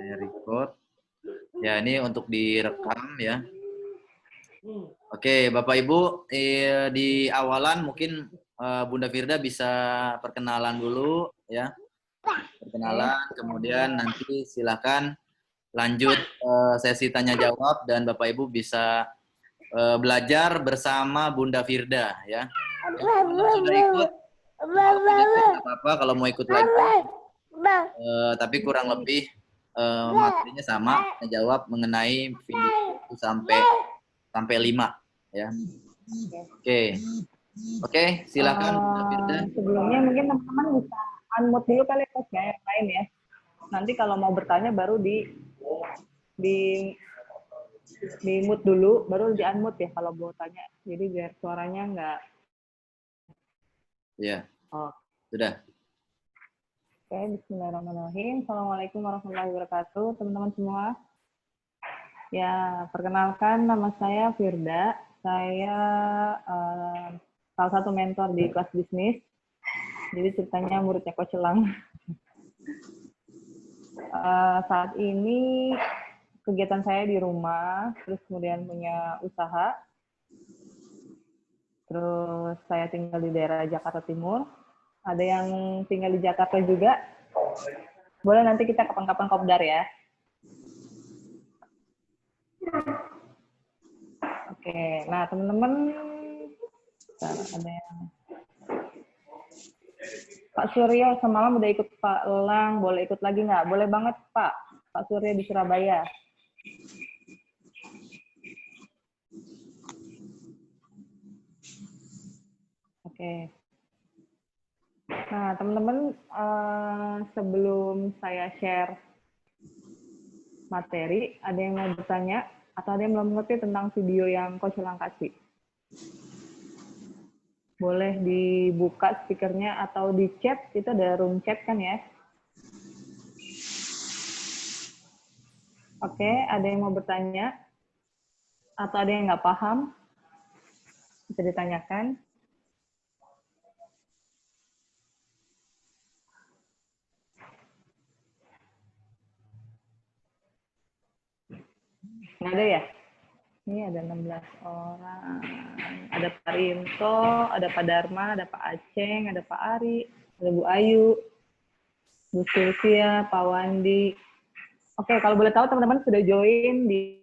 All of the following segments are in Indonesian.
Saya record. Ya, ini untuk direkam ya. Oke, Bapak Ibu, di awalan mungkin Bunda Firda bisa perkenalan dulu ya. Perkenalan, kemudian nanti silakan lanjut sesi tanya jawab dan Bapak Ibu bisa belajar bersama Bunda Firda ya. Kalau sudah ikut tidak apa-apa kalau mau ikut lagi. Tapi kurang lebih materinya sama, jawab mengenai video itu sampai 5 ya. Oke, silakan Bunda Firda. Sebelumnya mungkin teman-teman bisa unmute dulu kali ya yang lain ya. Nanti kalau mau bertanya baru di mute dulu, baru di unmute ya kalau mau tanya. Jadi biar suaranya enggak. Ya. Oh. Sudah. Oke, bismillahirrahmanirrahim. Assalamualaikum warahmatullahi wabarakatuh, teman-teman semua. Ya, perkenalkan nama saya Firda. Saya salah satu mentor di kelas bisnis. Jadi ceritanya muridnya Coach Elang. Saat ini kegiatan saya di rumah, terus kemudian punya usaha. Terus saya tinggal di daerah Jakarta Timur. Ada yang tinggal di Jakarta juga. Boleh nanti kita kapan-kapan kopdar ya. Oke, nah teman-teman, ada yang Pak Suryo semalam udah ikut Pak Elang, boleh ikut lagi nggak? Boleh banget Pak Suryo di Surabaya. Oke. Nah teman-teman, sebelum saya share materi, ada yang mau bertanya atau ada yang belum mengerti tentang video yang Coach Elang kasih? Boleh dibuka speakernya atau di chat, itu ada room chat kan ya? Oke, ada yang mau bertanya? Atau ada yang nggak paham? Bisa ditanyakan. Nggak ada ya? Ini ada 16 orang. Ada Pak Rinto, ada Pak Dharma, ada Pak Aceng, ada Pak Ari, ada Bu Ayu, Bu Sylvia, Pak Wandi. Oke, kalau boleh tahu teman-teman sudah join di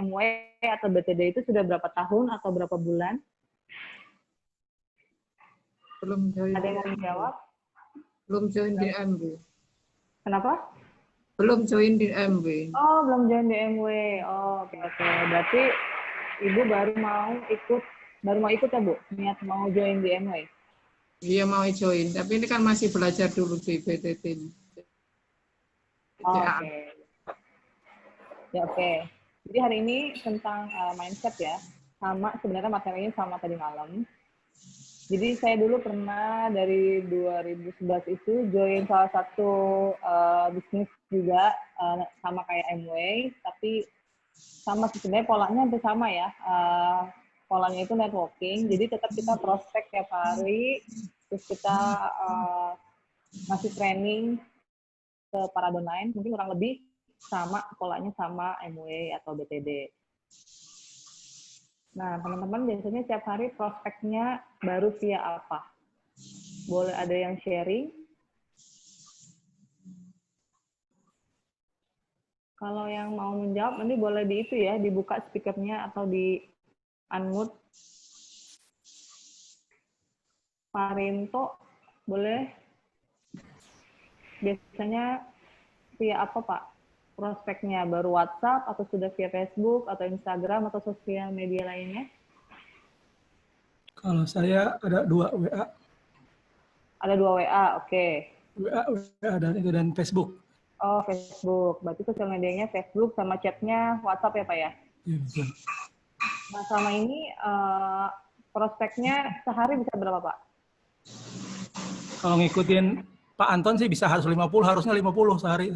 MW atau BTD itu sudah berapa tahun atau berapa bulan? Belum join. Ada yang mau menjawab? Belum join di MW. Kenapa? Belum join di MW. Oh, belum join di MW. Oh, oke. Berarti Ibu baru mau ikut ya, Bu? Niat mau join di MW? Iya, mau join. Tapi ini kan masih belajar dulu di BTT. Oh, oke. Ya, oke. Jadi hari ini tentang mindset ya. Sama, sebenarnya materinya sama tadi malam. Jadi saya dulu pernah dari 2011 itu join salah satu bisnis juga sama kayak MW, tapi sama sebenarnya polanya hampir sama ya. Polanya itu networking, jadi tetap kita prospek tiap hari, terus kita ngasih training ke para downline, mungkin kurang lebih sama polanya sama MW atau BTD. Nah, teman-teman biasanya setiap hari prospeknya baru via apa? Boleh ada yang sharing? Kalau yang mau menjawab, nanti boleh di itu ya, dibuka speakernya atau di unmute. Pak Rinto, boleh? Biasanya via apa, Pak? Prospeknya baru WhatsApp atau sudah via Facebook atau Instagram atau sosial media lainnya? Kalau saya ada 2 WA. Ada 2 WA, oke. WA dan Facebook. Oh, Facebook. Berarti sosial medianya Facebook sama chatnya WhatsApp ya, Pak ya? Iya, betul. Nah, selama ini prospeknya sehari bisa berapa, Pak? Kalau ngikutin Pak Anton sih bisa harusnya 50 sehari.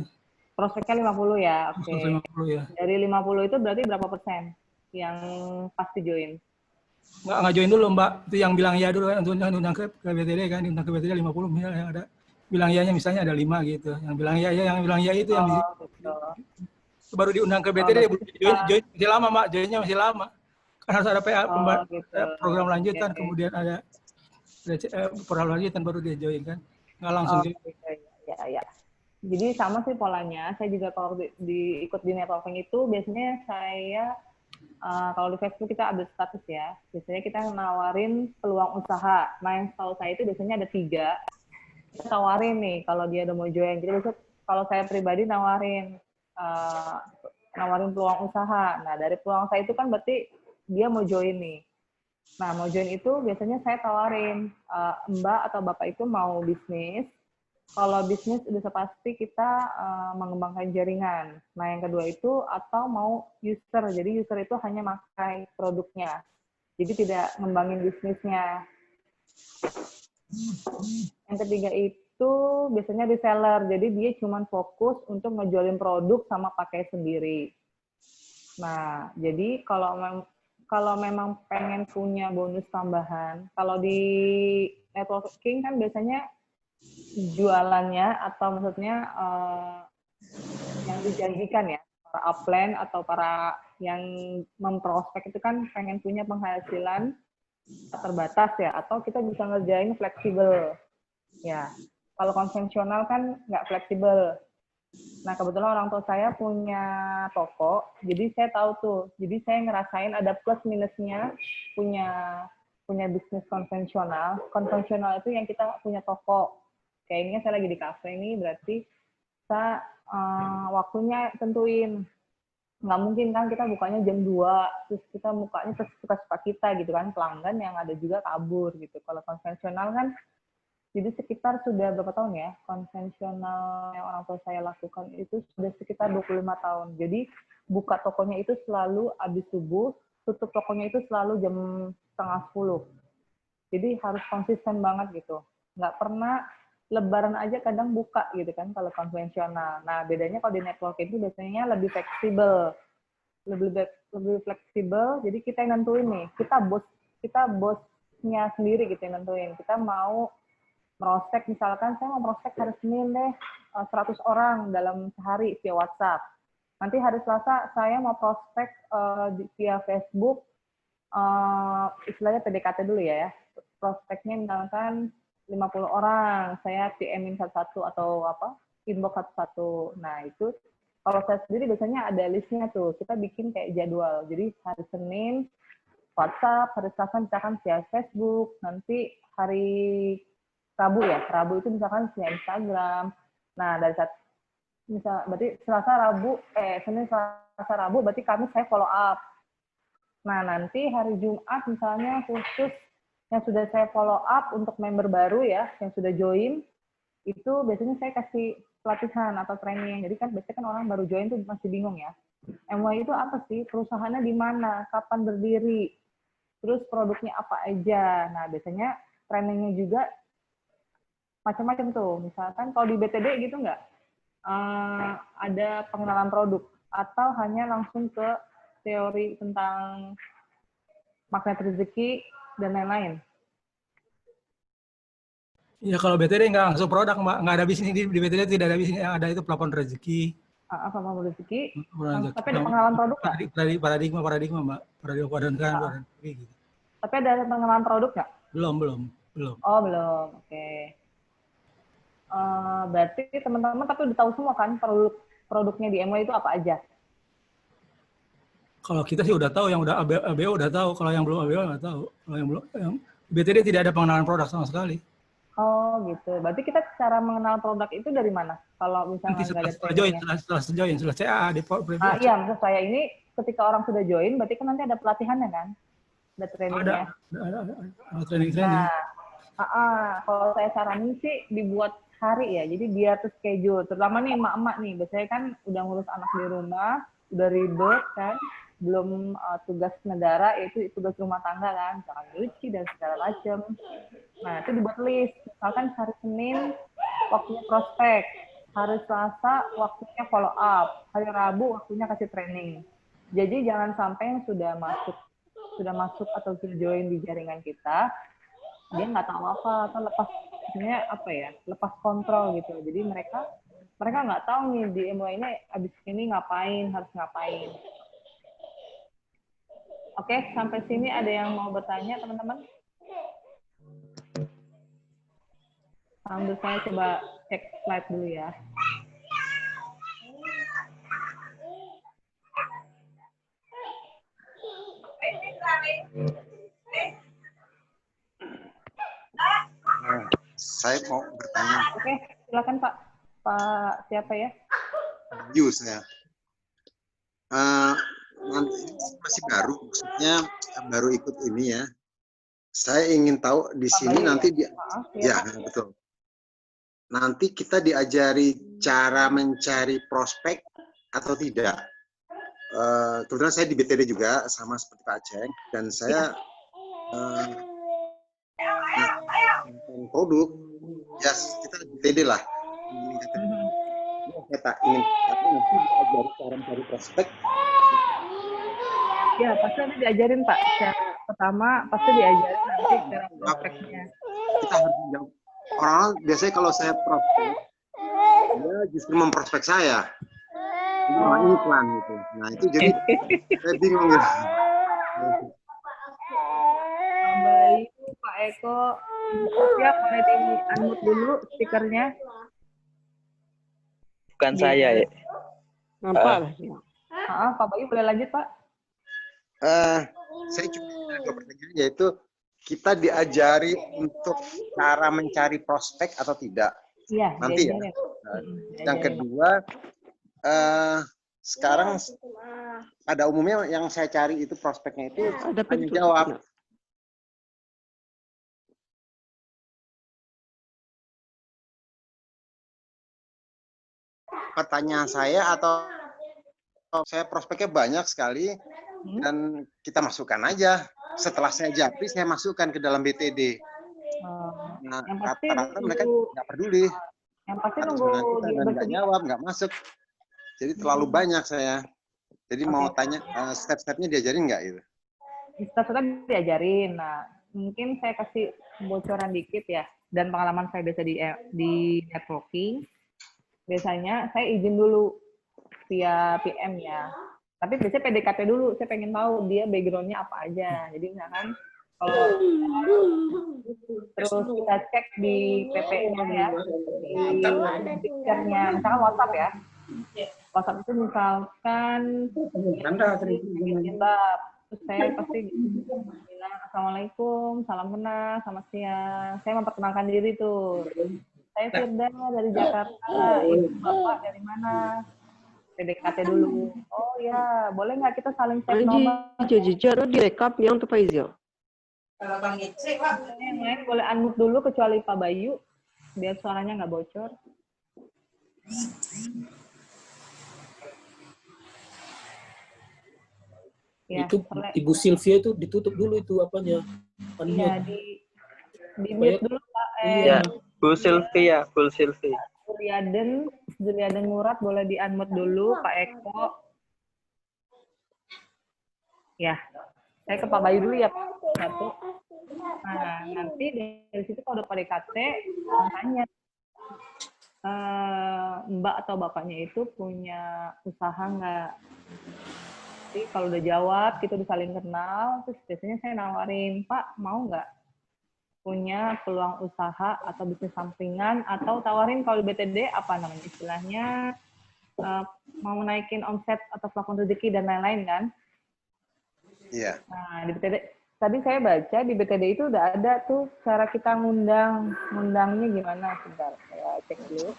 Prospeknya 50 ya, oke. 50 ya. Dari 50 itu berarti berapa persen yang pasti join? Nggak join dulu Mbak, itu yang bilang ya dulu kan, undang ke BTD kan, diundang ke BTD 50 misalnya yang ada. Bilang iya-nya misalnya ada 5 gitu. Yang bilang iya itu yang di gitu. Baru diundang ke BTD, join masih lama, Mbak. Joinnya masih lama. Kan harus ada Gitu. program lanjutan, Oke. kemudian ada program lanjutan baru dia join kan. Nggak langsung join. Ya. Jadi sama sih polanya. Saya juga kalau ikut di networking itu biasanya saya kalau di Facebook kita update status ya. Biasanya kita nawarin peluang usaha. Nah yang setahu saya itu biasanya ada 3. Kita tawarin nih kalau dia udah mau join. Jadi besok kalau saya pribadi nawarin peluang usaha. Nah dari peluang usaha itu kan berarti dia mau join nih. Nah mau join itu biasanya saya tawarin Mbak atau Bapak itu mau bisnis. Kalau bisnis udah pasti kita mengembangkan jaringan. Nah yang kedua itu atau mau user. Jadi user itu hanya pakai produknya. Jadi tidak ngembangin bisnisnya. Yang ketiga itu biasanya reseller. Jadi dia cuma fokus untuk ngejualin produk sama pakai sendiri. Nah, jadi kalau memang pengen punya bonus tambahan, kalau di networking kan biasanya jualannya atau maksudnya yang dijanjikan ya, para upline atau para yang memprospek itu kan pengen punya penghasilan terbatas ya, atau kita bisa ngerjain fleksibel. Ya, kalau konvensional kan nggak fleksibel. Nah, kebetulan orang tua saya punya toko, jadi saya tahu tuh. Jadi saya ngerasain ada plus minusnya punya bisnis konvensional. Konvensional itu yang kita punya toko. Kayaknya saya lagi di kafe ini, berarti kita waktunya tentuin. Nggak mungkin kan kita bukanya jam 2, terus kita bukanya suka-suka kita gitu kan, pelanggan yang ada juga kabur gitu. Kalau konvensional kan, jadi sekitar sudah berapa tahun ya, konvensional yang orang tua saya lakukan itu sudah sekitar 25 tahun. Jadi buka tokonya itu selalu habis subuh, tutup tokonya itu selalu jam 9:30. Jadi harus konsisten banget gitu. Nggak pernah lebaran aja kadang buka gitu kan kalau konvensional. Nah, bedanya kalau di networking itu biasanya lebih fleksibel. Lebih fleksibel, jadi kita yang nentuin nih. Kita bosnya sendiri gitu yang nentuin. Kita mau prospek, misalkan saya mau prospek hari Senin deh 100 orang dalam sehari via WhatsApp. Nanti hari Selasa saya mau prospek via Facebook, istilahnya PDKT dulu ya. Prospeknya misalkan 50 orang, saya PM-in satu-satu atau inbox satu-satu. Nah itu kalau saya sendiri biasanya ada listnya tuh. Kita bikin kayak jadwal. Jadi hari Senin WhatsApp, hari Selasa misalkan via Facebook, nanti hari Rabu ya, Rabu itu misalkan via Instagram. Nah, dari saat berarti Senin, Selasa, Rabu, berarti saya follow up. Nah, nanti hari Jumat misalnya khusus yang sudah saya follow up untuk member baru ya, yang sudah join, itu biasanya saya kasih pelatihan atau training. Jadi kan biasanya kan orang baru join tuh masih bingung ya. MY itu apa sih? Perusahaannya di mana? Kapan berdiri? Terus produknya apa aja? Nah, biasanya trainingnya juga macam-macam tuh. Misalkan kalau di BTD gitu nggak? Ada pengenalan produk atau hanya langsung ke teori tentang magnet rezeki dan lain-lain. Ya kalau BTD nggak langsung produk, Mbak. Nggak ada bisnis di BTD, tidak ada bisnis. Yang ada itu plafon rezeki. Plafon rezeki. Tapi ada pengenalan produk nggak? Paradigma, Mbak. Paradigma padankan, gitu. Tapi ada pengenalan produk nggak? Belum. Oh, belum. Oke. Berarti teman-teman tapi udah tahu semua kan produknya di MY itu apa aja? Kalau kita sih udah tahu, yang udah ABO udah tahu. Kalau yang belum ABO nggak tahu. Kalau yang BTD tidak ada pengenalan produk sama sekali. Oh gitu. Berarti kita cara mengenal produk itu dari mana? Kalau misalnya nggak ada trainingnya. Setelah CA di iya, maksud saya ini ketika orang sudah join, berarti kan nanti ada pelatihannya kan? Ada trainingnya. Ada training. Nah, kalau saya saranin sih dibuat hari ya. Jadi biar terschedule. Terutama nih emak-emak nih. Biasanya kan udah ngurus anak di rumah, udah ribet kan. Belum tugas negara, yaitu tugas rumah tangga kan. Jangan nyuci dan segala macam. Nah, itu dibuat list. Misalkan hari Senin waktunya prospek. Hari Selasa waktunya follow up. Hari Rabu waktunya kasih training. Jadi jangan sampai yang sudah masuk atau sudah join di jaringan kita, dia nggak tahu apa atau lepas kontrol gitu. Jadi mereka mereka nggak tahu nih di MUA ini abis ini ngapain, harus ngapain. Oke, sampai sini ada yang mau bertanya, teman-teman? Sambil saya coba cek slide dulu ya. Saya mau bertanya. Oke, silakan Pak. Pak siapa ya? Saya. Nanti masih baru, maksudnya baru ikut ini ya. Saya ingin tahu di Pak sini Bayu, nanti ya? Maaf, ya, ya betul. Nanti kita diajari cara mencari prospek atau tidak. Kebetulan saya di BTD juga sama seperti Pak Aceng, dan saya produk ya kita di BTD lah. Kita ingin nanti diajari cara mencari prospek. Ya, pasti nanti diajarin Pak. Cara pertama pasti diajarin nanti cara prospeknya. Kita harus menjawab. Orang biasanya kalau saya prospek, dia justru memprospek saya. Cuma iklan gitu. Nah itu jadi saya bingung ya. Pak Bayu, Pak Eko, siap boleh di-unmute dulu stikernya. Bukan saya ya. Nampak? Pak Bayu boleh lanjut Pak. Saya cuma ada dua pertanyaan, yaitu kita diajari untuk cara mencari prospek atau tidak. Iya, Nanti ya. Yang kedua, sekarang pada umumnya yang saya cari itu prospeknya itu hanya jawab. Pertanyaan saya atau saya prospeknya banyak sekali dan kita masukkan aja. Setelah saya japri, saya masukkan ke dalam BTD. Nah, rata-rata mereka nggak peduli. Yang pasti Atas nunggu nama kita dia dan nggak bersedia. jawab, nggak masuk. Jadi terlalu banyak saya. Jadi mau tanya step-stepnya diajarin nggak itu? Step-step diajarin. Nah, mungkin saya kasih bocoran dikit ya. Dan pengalaman saya biasa di networking, biasanya saya izin dulu via PM ya. Tapi biasanya PDKT dulu, saya pengen tahu dia background-nya apa aja. Jadi misalkan kalau terus kita cek di PP-nya ya, di picture-nya, misalkan WhatsApp ya. WhatsApp itu misalkan terus saya pasti bilang Assalamualaikum, salam kenal, selamat siang. Saya memperkenalkan diri tuh. Saya Firda dari Jakarta, ibu bapak dari mana? PDKT dulu. Oh ya, boleh nggak kita saling cek nomor? direkap yang tuh Faizal. Yang lain boleh unmute dulu kecuali Pak Bayu, biar suaranya nggak bocor. Ya, itu Ibu Sylvia itu ditutup dulu itu apanya? Iya, di mute dulu Pak. Iya, Bu Sylvia, Bu Sylvia. Juliaden Murad boleh di-unmute dulu, Pak Eko. Ya, saya ke Pak Bayu dulu ya, Pak. Satu. Nah, nanti dari situ kalau udah PDKT, tanya Mbak atau Bapaknya itu punya usaha nggak? Jadi kalau udah jawab, kita udah saling kenal, terus biasanya saya nawarin, Pak, mau nggak punya peluang usaha atau bisnis sampingan, atau tawarin kalau di BTD apa namanya istilahnya, mau naikin omset atau plafon rezeki dan lain-lain kan? Iya. Nah di BTD tadi saya baca di BTD itu udah ada tuh cara kita ngundangnya gimana, sebentar saya cek dulu.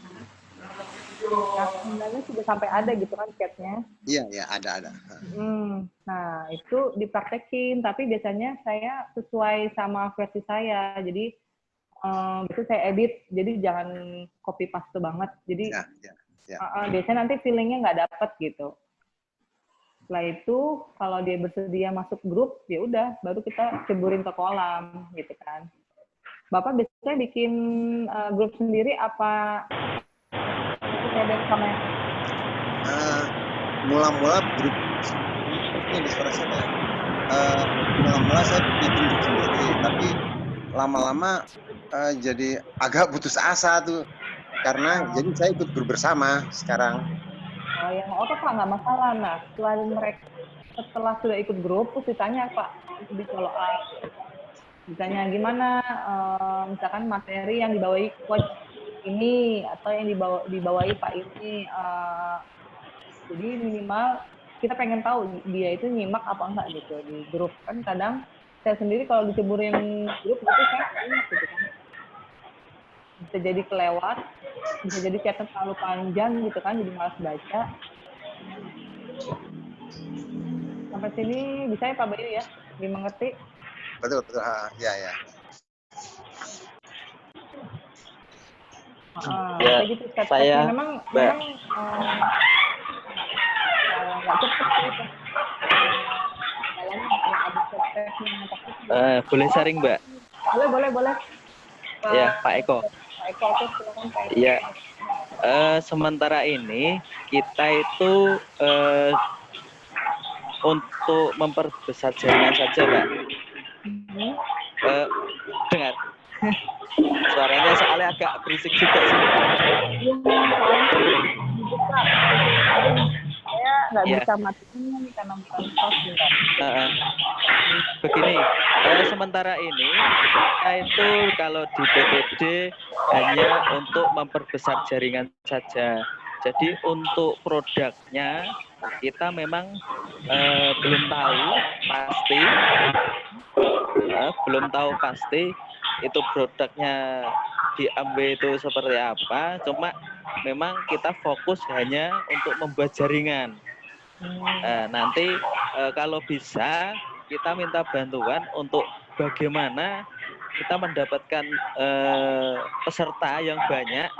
Nah, undangnya sudah sampai ada gitu kan chatnya. Iya, ada. Nah, itu dipraktekin, tapi biasanya saya sesuai sama versi saya. Jadi, itu saya edit, jadi jangan copy paste banget. Jadi, biasanya nanti feelingnya nggak dapet gitu. Setelah itu, kalau dia bersedia masuk grup, ya udah, baru kita ceburin ke kolam, gitu kan. Bapak biasanya bikin grup sendiri apa? Mula-mula grup ini suara saya. Mula-mula saya bikin grup sendiri, tapi lama-lama jadi agak putus asa tuh. karena jadi saya ikut grup bersama sekarang. Oh ya, nggak apa-apa, nggak masalah. Nah, setelah sudah ikut grup, terus ditanya Pak, di follow up. Ditanya gimana, misalkan materi yang dibawahi coach ini atau yang dibawahi Pak ini. Jadi minimal kita pengen tahu dia itu nyimak apa enggak gitu di grup. Kan kadang saya sendiri kalau diceburin grup itu saya nyimak gitu kan. Bisa jadi kelewat, bisa jadi chatnya terlalu panjang gitu kan, jadi malas baca. Sampai sini bisa ya Pak Bayu ya, dimengerti? Betul. Ya. Ya, kayak gitu saya, memang Mbak. nggak cepet sih. Jalannya ada step-stepnya. Boleh sharing, Mbak? Boleh. Ya, Pak Eko. Pak Eko, oke, silakan Pak Eko. Ya, sementara ini kita itu untuk memperbesar jaringan saja, Mbak. Dengar. Suaranya soalnya agak berisik juga sih. Saya nggak Ya. bisa matiin nih karena bukan host bentar. Begini, sementara ini kita itu kalau di PTD hanya untuk memperbesar jaringan saja. Jadi untuk produknya kita memang belum tahu pasti itu produknya diambil itu seperti apa. Cuma memang kita fokus hanya untuk membuat jaringan. Nanti kalau bisa kita minta bantuan untuk bagaimana kita mendapatkan peserta yang banyak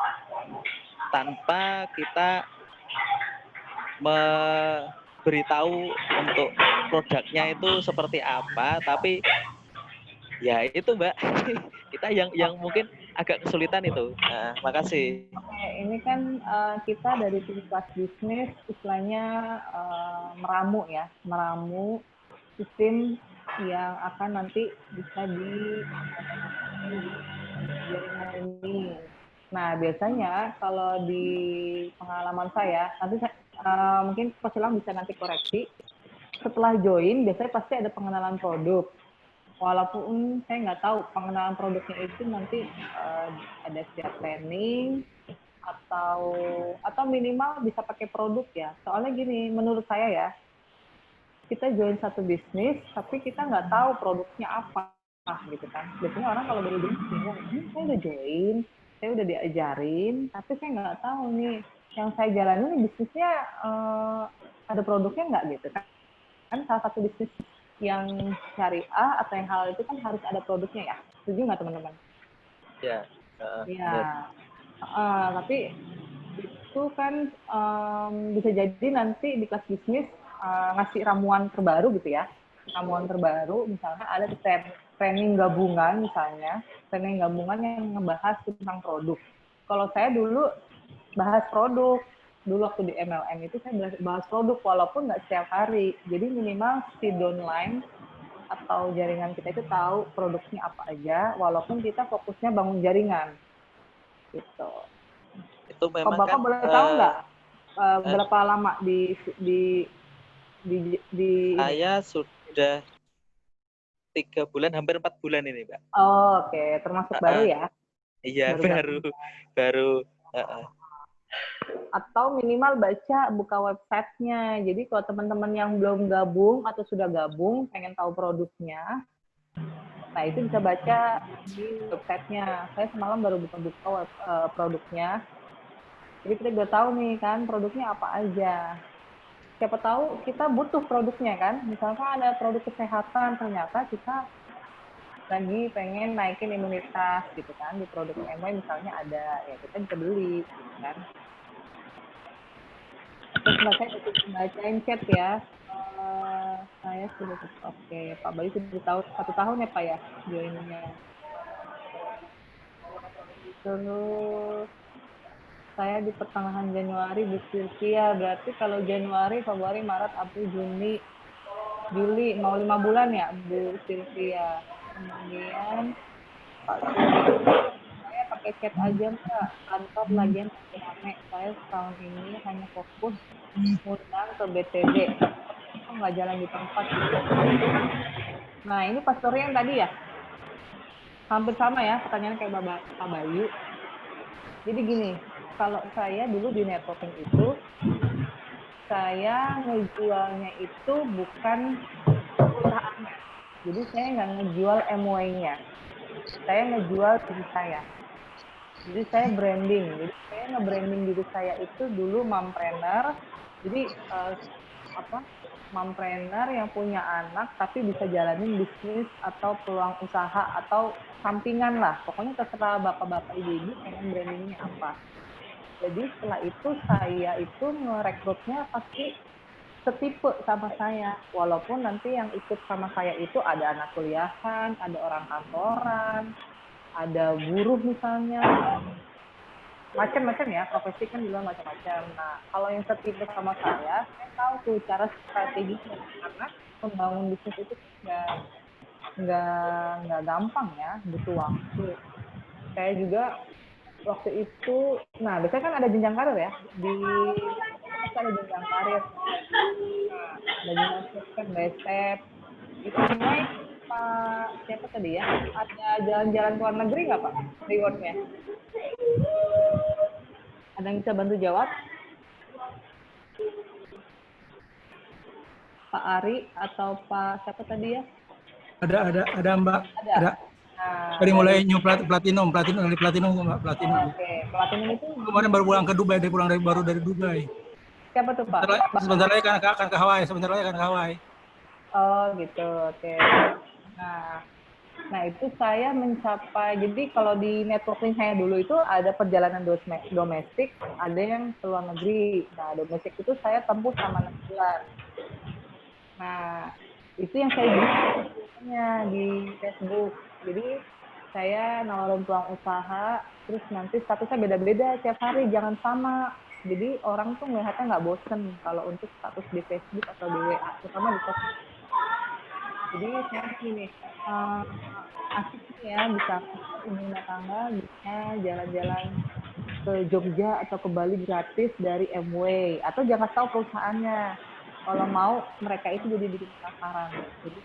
tanpa kita memberitahu untuk produknya itu seperti apa, tapi ya itu Mbak, kita yang mungkin agak kesulitan itu. Nah, makasih. Oke, ini kan kita dari tim kelas bisnis istilahnya meramu sistem yang akan nanti bisa di jaringan ini. Nah, biasanya kalau di pengalaman saya, nanti mungkin Coach Ilham bisa nanti koreksi. Setelah join, biasanya pasti ada pengenalan produk. Walaupun saya nggak tahu pengenalan produknya itu nanti ada setiap training atau minimal bisa pakai produk ya. Soalnya gini, menurut saya ya, kita join satu bisnis, tapi kita nggak tahu produknya apa, gitu kan. Biasanya orang kalau baru join, saya udah join, saya udah diajarin, tapi saya nggak tahu nih, yang saya jalani bisnisnya ada produknya nggak gitu kan. Kan salah satu bisnis yang syariah atau yang halal itu kan harus ada produknya ya. Setuju nggak teman-teman? Ya. Tapi itu kan bisa jadi nanti di kelas bisnis ngasih ramuan terbaru gitu ya. Ramuan terbaru misalnya ada training gabungan misalnya. Training gabungan yang ngebahas tentang produk. Kalau saya dulu bahas produk. Dulu waktu di MLM itu saya bahas produk walaupun nggak setiap hari. Jadi minimal si downline atau jaringan kita itu tahu produknya apa aja walaupun kita fokusnya bangun jaringan. Gitu. Itu memang Bapak kan boleh tahu nggak berapa lama di saya sudah 3 bulan, hampir 4 bulan ini, Mbak. Oh, oke. Termasuk baru ya? Iya, baru. Atau minimal buka websitenya. Jadi kalau teman-teman yang belum gabung atau sudah gabung, pengen tahu produknya, nah itu bisa baca di websitenya. Saya semalam baru buka produknya. Jadi kita udah tahu nih kan produknya apa aja. Siapa tahu kita butuh produknya kan. Misalkan ada produk kesehatan, ternyata kita lagi pengen naikin imunitas gitu kan. Di produk MY misalnya ada, ya kita bisa beli gitu kan. Terus saya bacain chat ya. Saya sudah oke. Pak Bayu sudah tahu 1 tahun ya Pak ya joinnya. Terus saya di pertengahan Januari Bu Sylvia, berarti kalau Januari, Februari, Maret, April, Juni, Juli, mau 5 bulan ya Bu Sylvia. Kemudian Pak Surya, saya pakai chat aja Mbak. Kantor lagian rame. Saya tahun ini hanya fokus ngundang ke BTD. Nggak jalan di tempat gitu. Nah, ini pastornya yang tadi ya? Hampir sama ya, pertanyaan kayak Pak Bayu. Jadi gini, kalau saya dulu di networking itu, saya ngejualnya itu bukan perusahaannya. Jadi saya nggak ngejual MOA-nya. Saya ngejual diri saya. Jadi saya branding. Jadi saya nge-branding diri saya itu dulu mompreneur. Jadi mompreneur yang punya anak tapi bisa jalanin bisnis atau peluang usaha atau sampingan lah. Pokoknya terserah bapak-bapak ibu-ibu pengen brandingnya apa. Jadi setelah itu saya itu ngerekrutnya pasti setipe sama saya. Walaupun nanti yang ikut sama saya itu ada anak kuliahan, ada orang kantoran, ada buruh misalnya, macam-macam ya, profesi kan juga macam-macam. Nah, kalau yang setipe sama saya tahu tuh cara strateginya, karena membangun bisnis itu nggak gampang ya, butuh waktu. Saya juga waktu itu, nah biasanya kan ada jenjang karir ya, di ada jenjang karir. Nah, ada jenjang step by step. Itu mulai Pak siapa tadi ya? Ada jalan-jalan ke luar negeri nggak Pak? Rewardnya? Ada yang bisa bantu jawab? Pak Ari atau Pak siapa tadi ya? Ada Mbak. Ada. Nah, Dari mulai new platinum Mbak, platinum. Oke, platinum itu kemarin baru pulang ke Dubai, baru dari Dubai. Siapa tuh Pak? Sebentar lagi akan ke Hawaii. Oh gitu, oke. Nah itu saya mencapai, jadi kalau di networking saya dulu itu ada perjalanan domestik, ada yang ke luar negeri. Nah domestik itu saya tempuh selama 6 bulan. Nah itu yang saya bilang di Facebook. Jadi saya nawarin peluang usaha, terus nanti statusnya beda-beda tiap hari, jangan sama. Jadi orang tuh melihatnya nggak bosen kalau untuk status di Facebook atau di WA, terutama di Facebook. Jadi saya gini, asik ya bisa ibu rumah tangga bisa jalan-jalan ke Jogja atau ke Bali gratis dari MW, atau jangan tahu perusahaannya. Kalau mau mereka itu jadi bikin penasaran. Jadi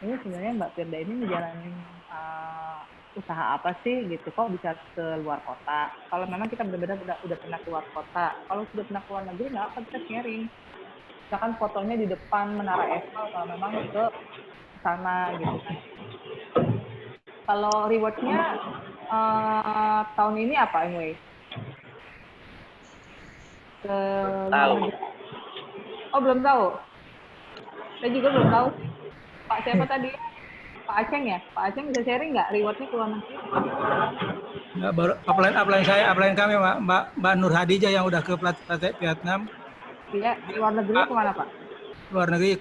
ini sebenarnya Mbak Firda ini menjalani usaha apa sih gitu, kok bisa ke luar kota. Kalau memang kita benar-benar udah pernah keluar kota, kalau sudah pernah keluar negeri nggak apa kita sharing. Misalkan fotonya di depan Menara Eiffel kalau memang ke sana gitu kan. Kalau rewardnya tahun ini apa anyway? Tahu. Oh belum tahu. Saya juga belum tahu. Pak siapa tadi? Pak Aceng ya? Pak Aceng bisa sharing nggak rewardnya ke luar negeri? Nggak, baru upline kami Mbak Nur Hadijah yang udah ke Vietnam. Iya, di luar negeri kemana Pak? Luar negeri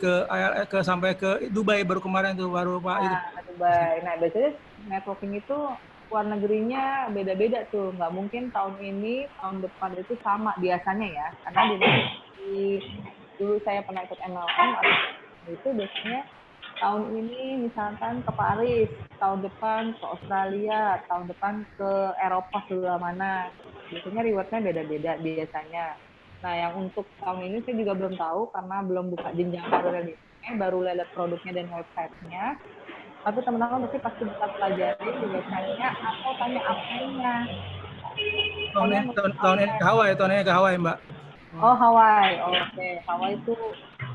sampai ke Dubai baru kemarin tuh Pak itu. Dubai. Nah biasanya networking itu luar negerinya beda-beda tuh, nggak mungkin tahun ini tahun depan itu sama biasanya ya, karena dulu saya pernah ikut MLM itu biasanya tahun ini misalkan ke Paris, tahun depan ke Australia, tahun depan ke Eropa segala mana, biasanya rewardnya beda-beda biasanya. Nah yang untuk tahun ini saya juga belum tahu karena belum buka jenjang karir baru lihat produknya dan websitenya. Tapi teman-teman pasti bisa pelajari di websitenya atau tanya apanya. Tahun ini ke Hawaii Mbak. Oh Hawaii, oke. Hawaii itu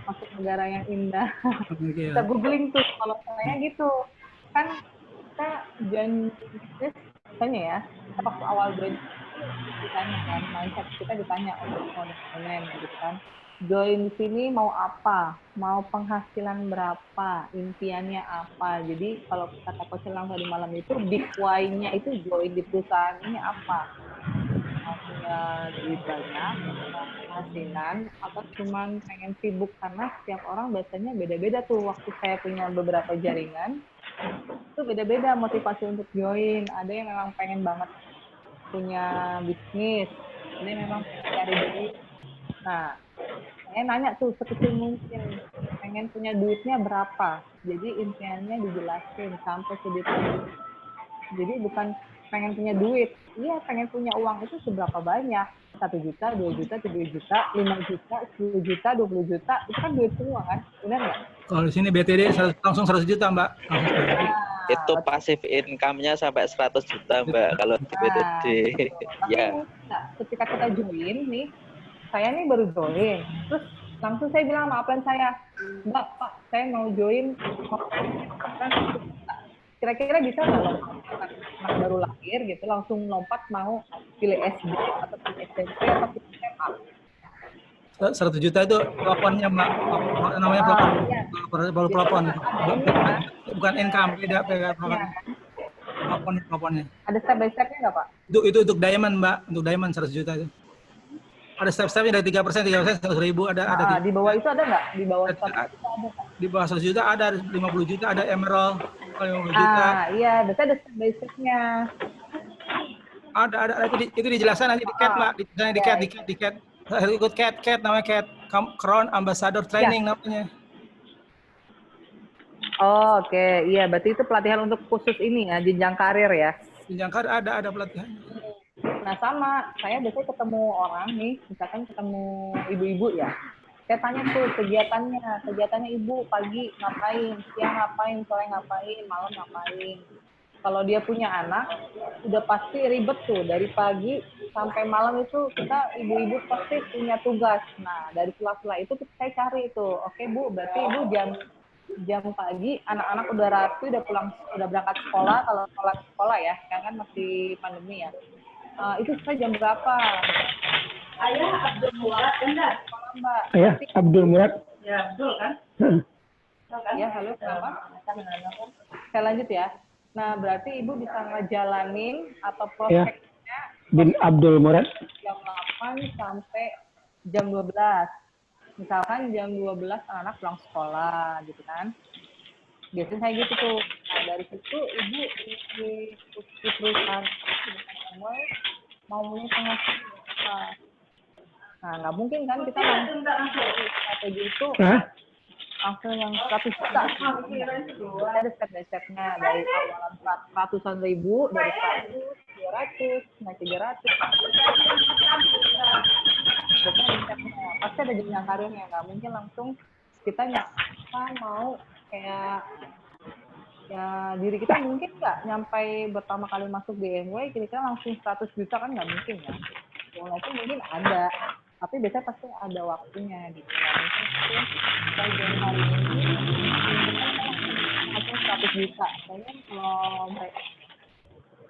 masuk negara yang indah. Kita googling tuh kalau saya gitu. Kan kita join bisnis, tanya ya. Kita waktu awal join ditanya kan, mindset kita ditanya untuk online gitu kan. Join di sini mau apa? Mau penghasilan berapa? Impiannya apa? Jadi kalau kata Coach Elang tadi malam itu big why-nya itu join di perusahaan ini apa? Mau punya duit banyak, penghasilan, atau cuman pengen sibuk, karena setiap orang biasanya beda-beda tuh. Waktu saya punya beberapa jaringan, itu beda-beda motivasi untuk join. Ada yang memang pengen banget punya bisnis, ada yang memang cari duit. Nah, saya nanya tuh sekecil mungkin, pengen punya duitnya berapa. Jadi impiannya dijelasin sampai segitu. Jadi bukan pengen punya duit. Iya, pengen punya uang itu seberapa banyak? 1 juta, 2 juta, 3 juta, 5 juta, 10 juta, 20 juta, itu kan duit semua kan? Benar nggak? Kalau di sini BTD langsung 100 juta, Mbak. Langsung 100 juta. Itu pasif income-nya sampai 100 juta, Mbak, kalau di BTD. Ya. Ketika kita join nih, saya nih baru join, terus langsung saya bilang sama upline saya, Mbak, Pak, saya mau join, kira-kira bisa nggak lompat anak baru lahir gitu, langsung lompat mau pilih SD atau pilih SMP atau pilih SMA? 100 juta itu plafonnya, Mbak. Namanya plafon. Baru plafon. Bukan income, beda plafonnya. Ada step by step-nya nggak, Pak? Itu untuk diamond, Mbak. Untuk diamond 100 juta itu. Ada step-stepnya dari 3%, 100.000 ada. Di bawah itu ada nggak? Di bawah 100 juta ada nggak? Di bawah 100 juta ada 50 juta, ada emerald 50 juta. Iya, berarti ada step by step-nya. Ada itu dijelaskan nanti di CAT, Mbak. Di CAT. Ikut CAT namanya CAT Crown Ambassador Training namanya. Oh, oke. Iya, berarti itu pelatihan untuk khusus ini ya, jenjang karir ya. Jenjang karir ada pelatihan. Nah, sama. Saya biasanya ketemu orang nih, misalkan ketemu ibu-ibu ya. Saya tanya tuh kegiatannya ibu pagi ngapain, siang ngapain, sore ngapain, malam ngapain. Kalau dia punya anak, udah pasti ribet tuh. Dari pagi sampai malam itu kita ibu-ibu pasti punya tugas. Nah, dari sela-sela itu saya cari itu. Oke, Bu, berarti Ibu jam pagi anak-anak udah rapi, udah berangkat sekolah. Kalau sekolah ya, kan masih pandemi ya. Itu saya jam berapa? Ayah Abdul Murad, benar? Mbak. Ayah Abdul Murad. Ya, Abdul kan? Ya, halo, kenapa? Saya lanjut ya. Nah, berarti Ibu bisa ngejalanin atau prospeknya Bin Abdul Murad. Jam 8 sampai jam 12. Misalkan jam 12 anak pulang sekolah gitu kan. Biasanya saya gitu tuh. Nah, dari situ Ibu di perusahaan mau punya penghasilan. Nah, nggak mungkin kan kita langsung strategi itu langsung yang 100 juta. Kita ada step by step-nya dari awalan ratusan ribu, dari 100, 200, naik 300. Pasti ada jenjang karirnya, nggak mungkin langsung kita mau kayak ya diri kita mungkin nggak nyampe pertama kali masuk di MW kira-kira langsung 100 juta kan nggak mungkin ya. Mulai itu mungkin ada, tapi biasanya pasti ada waktunya gitu. Nah, mungkin hari ini langsung 100 juta. Kayaknya kalau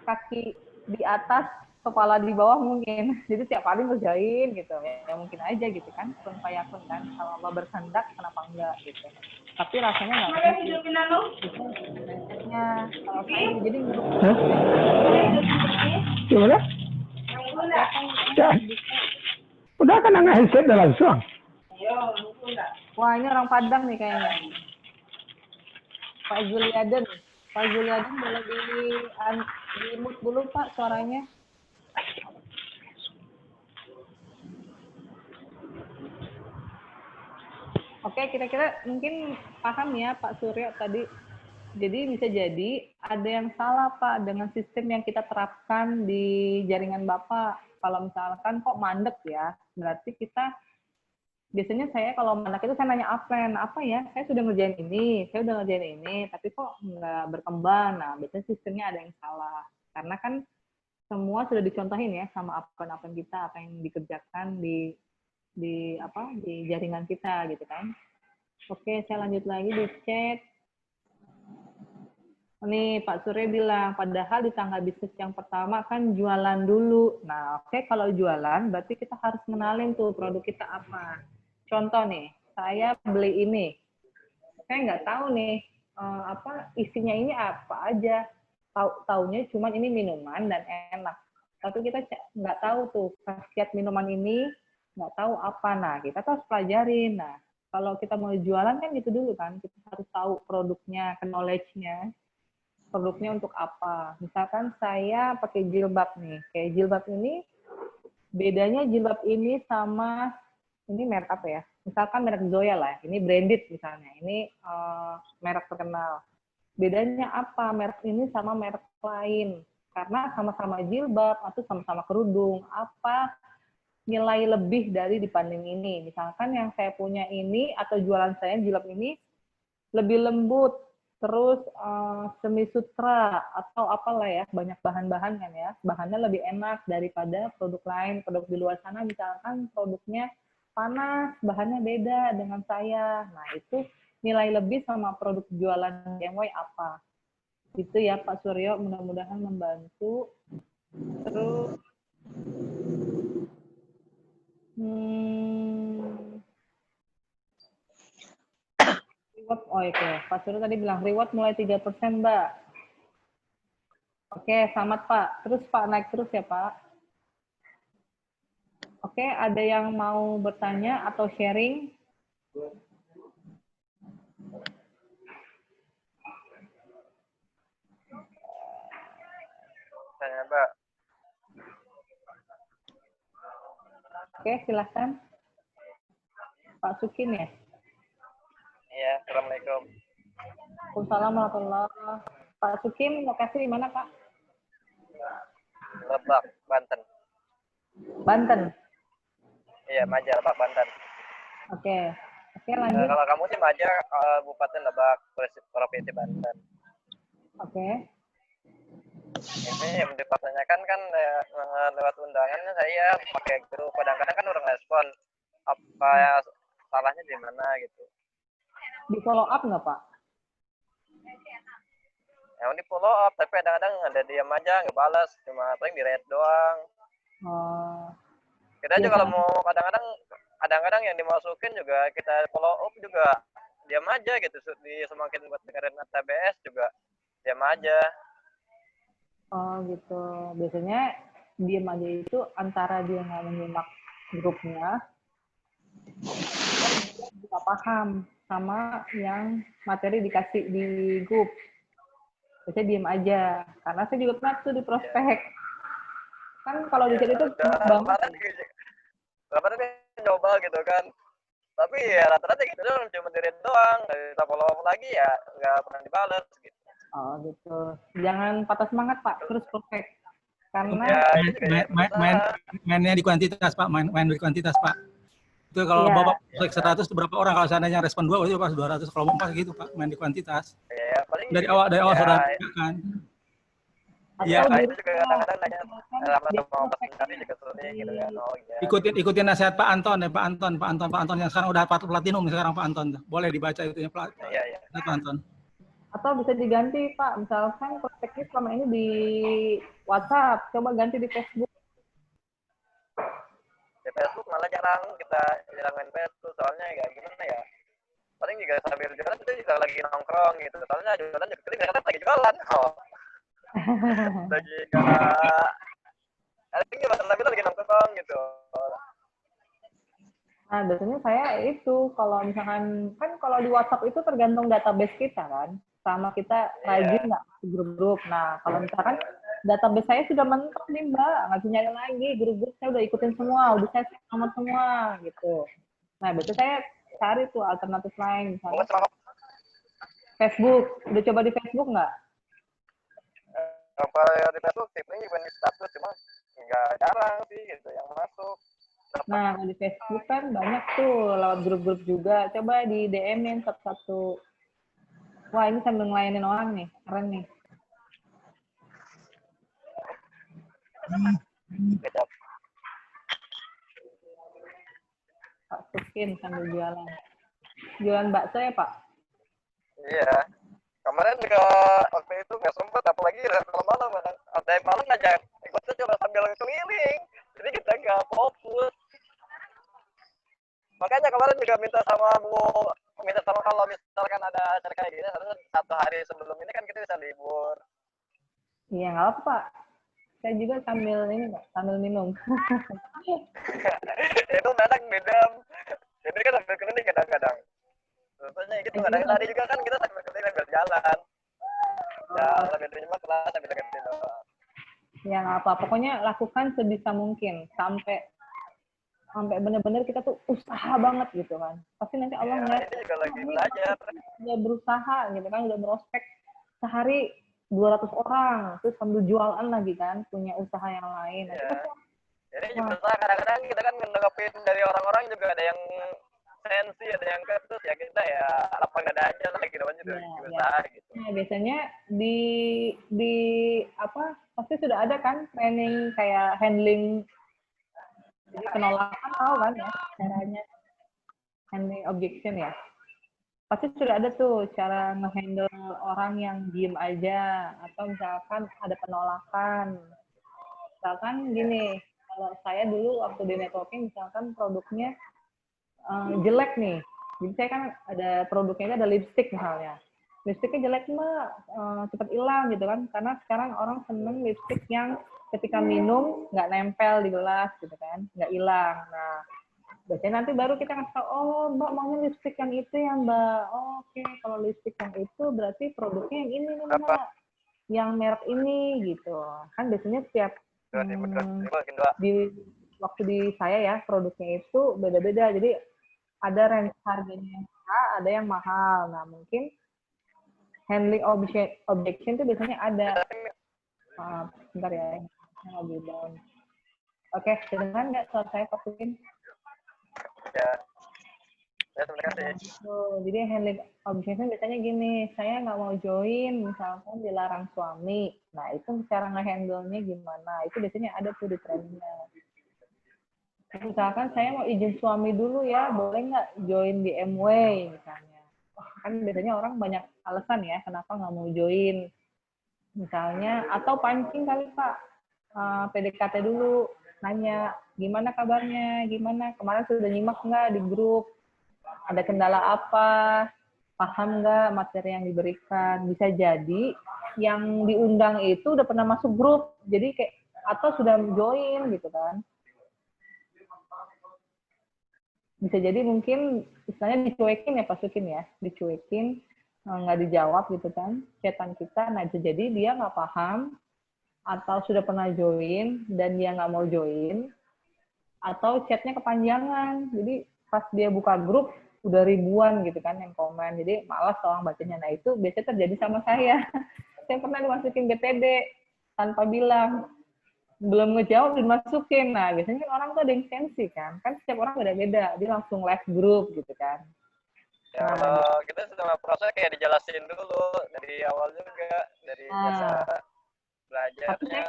kaki di atas, kepala di bawah mungkin. Jadi tiap hari ngerjain gitu. Ya mungkin aja gitu kan. Kun fayakun kan. Kalau Allah berkehendak, kenapa enggak gitu. Tapi rasanya nggak mungkin. Kalau saya jadi Gimana? Ya. Udah kan nggak headset dah langsung. Wah, ini orang Padang nih kayaknya. Pak Juliaden boleh di mute dulu Pak suaranya. Oke, kira-kira mungkin paham ya Pak Suryo tadi. Jadi bisa jadi ada yang salah Pak dengan sistem yang kita terapkan di jaringan Bapak. Kalau misalkan kok mandek ya, berarti kita biasanya saya kalau mandek itu saya nanya upline, apa ya? Saya sudah ngerjain ini, tapi kok nggak berkembang. Nah, biasanya sistemnya ada yang salah. Karena kan semua sudah dicontohin ya sama upline kita, apa yang dikerjakan di jaringan kita gitu kan. Oke, saya lanjut lagi di chat. Nih, Pak Surya bilang, padahal di tangga bisnis yang pertama kan jualan dulu. Nah, oke, kalau jualan berarti kita harus mengenalin tuh produk kita apa. Contoh nih, saya beli ini. Saya nggak tahu nih, isinya ini apa aja. Taunya cuma ini minuman dan enak. Tapi kita nggak tahu tuh, khasiat minuman ini, nggak tahu apa. Nah, kita harus pelajarin. Nah, kalau kita mau jualan kan gitu dulu kan, kita harus tahu produknya, knowledge-nya. Produknya untuk apa. Misalkan saya pakai jilbab nih. Kayak jilbab ini, bedanya jilbab ini sama, ini merek apa ya? Misalkan merek Zoya lah. Ini branded misalnya. Ini merek terkenal. Bedanya apa merek ini sama merek lain? Karena sama-sama jilbab atau sama-sama kerudung, apa nilai lebih dari dibanding ini? Misalkan yang saya punya ini atau jualan saya jilbab ini lebih lembut, terus semi sutra atau apalah ya, banyak bahan-bahan kan ya, bahannya lebih enak daripada produk lain, produk di luar sana misalkan produknya panas, bahannya beda dengan saya. Nah itu nilai lebih sama produk jualan DMY apa? Itu ya Pak Suryo, mudah-mudahan membantu. Terus reward, oh oke, Pak Suryo tadi bilang reward mulai 3%, Mbak. Oke, selamat Pak. Terus Pak naik terus ya Pak. Oke, ada yang mau bertanya atau sharing? Tanya, Mbak. Oke, silahkan. Pak Sukin ya? Iya, Assalamualaikum. Waalaikumsalam warahmatullahi wabarakatuh. Pak Sukin, lokasi di mana Pak? Lebak, Banten. Banten. Iya, Maja, Lebak, Banten. Oke. Oke, lanjut. Kalau kamu sih Maja, Kabupaten Lebak, Provinsi Banten. Oke. Ini yang dipertanyakan kan lewat undangannya saya pakai grup. Kadang-kadang kan orang respon. Apa ya, salahnya di mana gitu. Di follow up nggak Pak? Yang di follow up, tapi kadang-kadang ada diam aja, nggak balas. Cuma paling di read doang. Oh. Kita Iya, juga kalau Pak. mau kadang-kadang yang dimasukin juga kita follow up juga diam aja gitu. Semakin buat dengerin TBS juga diam aja. Oh gitu. Biasanya diem aja itu antara dia nggak menyimak grupnya, kita paham sama yang materi dikasih di grup. Biasanya diem aja. Karena saya juga pernah tuh di prospek. Kan kalau di chat itu banget. Kemarin nyoba gitu kan. Tapi ya rata-rata gitu doang, cuma di-read doang. Nggak bisa follow up lagi ya, nggak pernah dibalas gitu. Oh gitu. Jangan patah semangat Pak, terus prospek. Karena Ya, mainnya di kuantitas Pak, main di kuantitas Pak. Itu kalau Iya. Bapak prospek 100 itu berapa orang? Kalau seandainya respon 2 itu pas 200, kalau 4 gitu Pak, main di kuantitas. ya, paling Dari awal sudah kan. Iya. Itu juga kadang-kadang nanya sama pencari juga sering gitu kan. Oh iya. Ikutin nasihat Pak Anton ya, Pak Anton yang sekarang udah platinum sekarang Pak Anton. Boleh dibaca itu ya Pak Anton. Atau bisa diganti Pak, misalkan prospeknya selama ini di WhatsApp, coba ganti di Facebook. Di Facebook malah jarang kita main Facebook, soalnya ya gimana ya, paling juga sambil jualan itu juga lagi nongkrong gitu, soalnya jualan juga kita lagi jualan lagi lagi nongkrong gitu. Nah, biasanya saya itu kalau misalkan kan kalau di WhatsApp itu tergantung database kita kan, sama kita rajin nggak di grup-grup. Nah, kalau misalkan database saya sudah mentok nih Mbak, nggak bisa nyari lagi, grup-grup saya udah ikutin semua, udah saya nomor semua gitu. Nah, biasanya saya cari tuh alternatif lain, misalnya Facebook. Udah coba di Facebook nggak? Kalau di Facebook tipenya juga di status, cuma nggak jarang sih gitu yang masuk. Nah, di Facebook kan banyak tuh lewat grup-grup juga. Coba di DM-in satu-satu. Wah, ini sambil ngelayanin orang nih. Keren nih. Pak Sukin sambil jualan. Jualan bakso ya, Pak? Iya. Kemarin juga waktu itu nggak sempat, apalagi kalau malam. Ada yang malam ngajak ikutnya coba sambil keliling. Jadi kita nggak fokus. Makanya kemarin juga minta sama kalau misalkan ada acara kayak gini, harusnya 1 hari sebelum ini kan kita bisa libur. Iya, nggak apa, Pak. Saya juga sambil minum. Itu mendadak bedam. Jadi kan sambil keliling kadang-kadang. Contohnya gitu, kadang tadi juga kan kita sambil keliling sambil jalan. Ya, lebih nyimak lah sambil keliling doang. Ya, nggak apa. Pokoknya lakukan sebisa mungkin. Sampai benar-benar kita tuh usaha banget gitu kan. Pasti nanti Allah ngeliat, ini juga lagi belajar. udah berusaha gitu kan, udah berospek sehari 200 orang, terus sambil jualan lagi kan, punya usaha yang lain. Nah, ya. Jadi juga kadang-kadang kita kan nangkepin dari orang-orang juga ada yang sensi, ada yang kertas, ya kita ya lapang dada aja lah gitu kan, usaha gitu. Nah, biasanya di apa pasti sudah ada kan training kayak handling, jadi penolakan, tahu kan ya caranya handling objection ya. Pasti sudah ada tuh cara ngehandle orang yang diem aja, atau misalkan ada penolakan. Misalkan gini, kalau saya dulu waktu di networking misalkan produknya jelek nih, jadi saya kan ada produknya ada lipstick misalnya, lipstiknya jelek mbak, cepat hilang gitu kan, karena sekarang orang seneng lipstick yang ketika minum nggak nempel di gelas gitu kan, nggak hilang. Nah, biasanya nanti baru kita ngasih tahu, oh mbak maunya lipstick yang itu ya mbak. Oh, oke, kalau lipstick yang itu berarti produknya yang ini nih mbak, yang merek ini gitu. Kan biasanya setiap di waktu di saya ya produknya itu beda-beda. Jadi ada range harganya yang murah, ada yang mahal. Nah mungkin handling objection itu biasanya ada. Bentar ya, lagi down. Oke, kedengeran nggak suara saya pastikan? Ya, terima kasih. Jadi handling objection biasanya gini, saya nggak mau join, misalkan dilarang suami. Nah itu cara nge-handle-nya gimana? Itu biasanya ada tuh di trainingnya. Misalkan saya mau izin suami dulu ya, boleh nggak join di MW misalnya. Kan biasanya orang banyak alasan ya kenapa nggak mau join. Misalnya, atau pancing kali Pak, PDKT dulu, nanya gimana kabarnya, gimana, kemarin sudah nyimak nggak di grup, ada kendala apa, paham nggak materi yang diberikan. Bisa jadi yang diundang itu udah pernah masuk grup, jadi kayak, atau sudah join gitu kan. Bisa jadi mungkin istilahnya dicuekin ya, pasukin ya, dicuekin, nggak dijawab gitu kan chatan kita. Nah bisa jadi dia nggak paham, atau sudah pernah join dan dia nggak mau join, atau chatnya kepanjangan, jadi pas dia buka grup udah ribuan gitu kan yang komen, jadi malas orang bacanya. Nah itu biasanya terjadi sama saya. Saya pernah dimasukin BTD tanpa bilang, belum ngejawab dimasukin. Nah biasanya kan orang tuh ada yang sensi kan setiap orang beda-beda, dia langsung live grup gitu kan. Ya, kalau kita selama proses kayak dijelasin dulu dari awal juga, dari jasa belajarnya.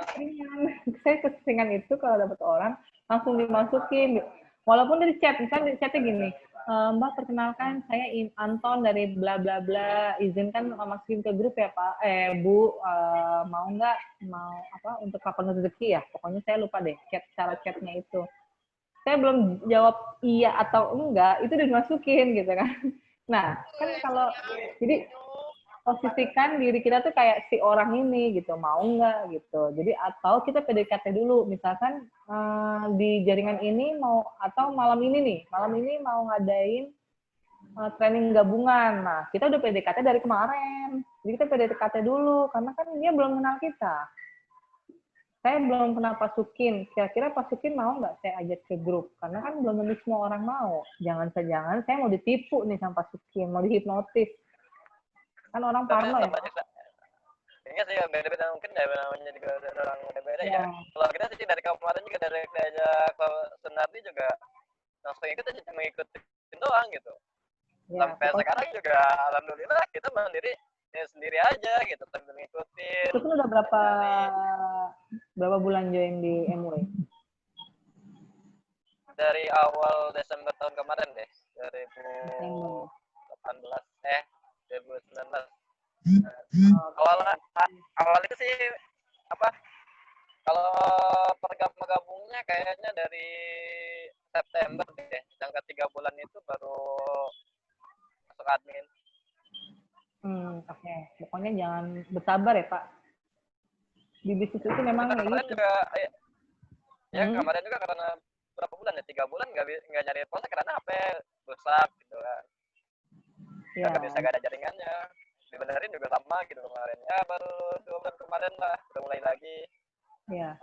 Saya keseringan itu kalau dapat orang langsung dimasukin, walaupun dari chat, misalnya di chatnya gini, Mbak perkenalkan saya Anton dari bla bla bla, izinkan masukin ke grup ya Pak, Bu, mau nggak, mau apa untuk kapan rezeki ya, pokoknya saya lupa deh cara chatnya itu. Saya belum jawab iya atau enggak, itu udah dimasukin gitu kan. Nah kan kalau jadi posisikan diri kita tuh kayak si orang ini gitu, mau nggak gitu. Jadi atau kita PDKT dulu, misalkan di jaringan ini mau, atau malam ini mau ngadain training gabungan. Nah kita udah PDKT dari kemarin, jadi kita PDKT dulu karena kan dia belum kenal kita. Saya belum pernah pasukin, kira-kira pasukin mau nggak saya ajak ke grup, karena kan belum tentu semua orang mau. Jangan saya mau ditipu nih sama pasukin, mau dihipnotis. Kan orang parno ya. Iya sih, beda-beda mungkin ya, namanya juga orang beda-beda ya. Kalau kita sih dari kemarin juga dari diajak ke Sunardi juga langsung ikut aja, cuma ikutin doang gitu. Sampai sekarang juga alhamdulillah kita mandiri sendiri aja gitu, sambil ngikutin. Itu udah berapa bulan join di MW? Dari awal Desember tahun kemarin deh, 2019. Awal itu sih apa? Kalau pergabungnya kayaknya dari September deh, jangka 3 bulan itu baru masuk admin. Oke. Pokoknya jangan bersabar ya Pak. Di bisnis itu memang kayak gitu. Juga, kemarin juga karena berapa bulan ya, 3 bulan nggak nyari proses karena apa? Rusak gitu kan. Nggak bisa, nggak ada jaringannya. Dibenerin juga lama gitu kemarin. Ya baru 2 bulan kemarin lah, udah mulai lagi. Iya.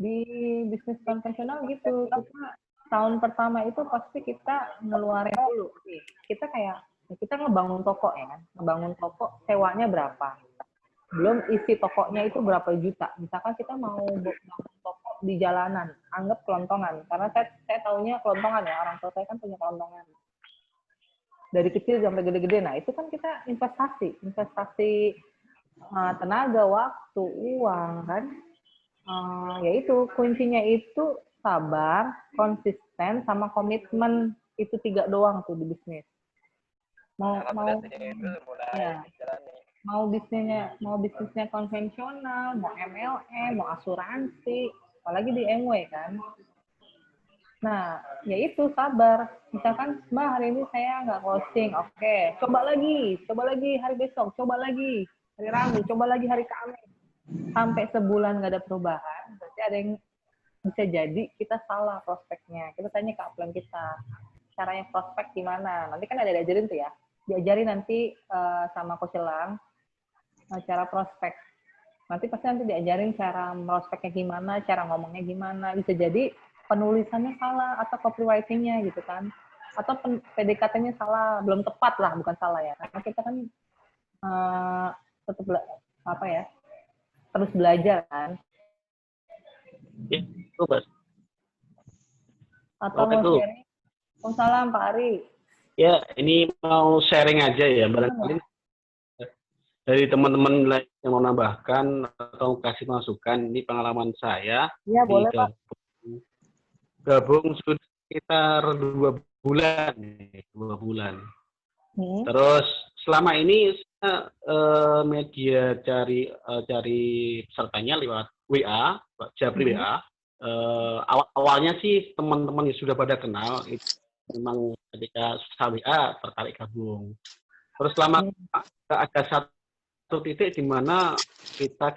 Di bisnis konvensional gitu, kita tahun pertama itu pasti kita ngeluarin dulu. Kita ngebangun toko ya kan, ngebangun toko, sewanya berapa. Belum isi tokonya itu berapa juta. Misalkan kita mau bangun toko di jalanan, anggap kelontongan. Karena saya taunya kelontongan ya, orang tua saya kan punya kelontongan. Dari kecil sampai gede-gede. Nah, itu kan kita investasi tenaga, waktu, uang kan. Ya itu kuncinya itu sabar, konsisten, sama komitmen. Itu 3 doang tuh di bisnis. Mau bisnisnya konvensional, mau MLM, mau asuransi, apalagi di MW kan. Nah, ya itu sabar. Misalkan, Mbak hari ini saya nggak closing, oke, coba lagi hari besok, coba lagi hari Rabu, coba lagi hari Kamis. Sampai sebulan nggak ada perubahan, berarti ada yang bisa jadi kita salah prospeknya. Kita tanya ke upline kita, caranya prospek gimana? Nanti kan ada diajarin tuh ya, diajarin nanti sama Coach Elang cara prospek. Nanti pasti diajarin cara prospeknya gimana, cara ngomongnya gimana. Bisa jadi penulisannya salah atau copywriting-nya gitu kan. Atau PDKT-nya salah, belum tepat lah, bukan salah ya. Karena kita kan tetap terus belajar kan. Ya, itu Mas. Atau mau sharing? Waalaikumsalam Pak Ari. Ya, ini mau sharing aja ya, barangkali dari teman-teman yang mau nambahkan atau kasih masukan. Ini pengalaman saya. Iya, boleh Pak. Gabung sudah sekitar 2 bulan. Terus selama ini saya media cari pesertanya lewat WA, Japri WA. Awalnya sih teman-teman yang sudah pada kenal itu memang ketika susah WA tertarik gabung. Terus selama ada satu titik di mana kita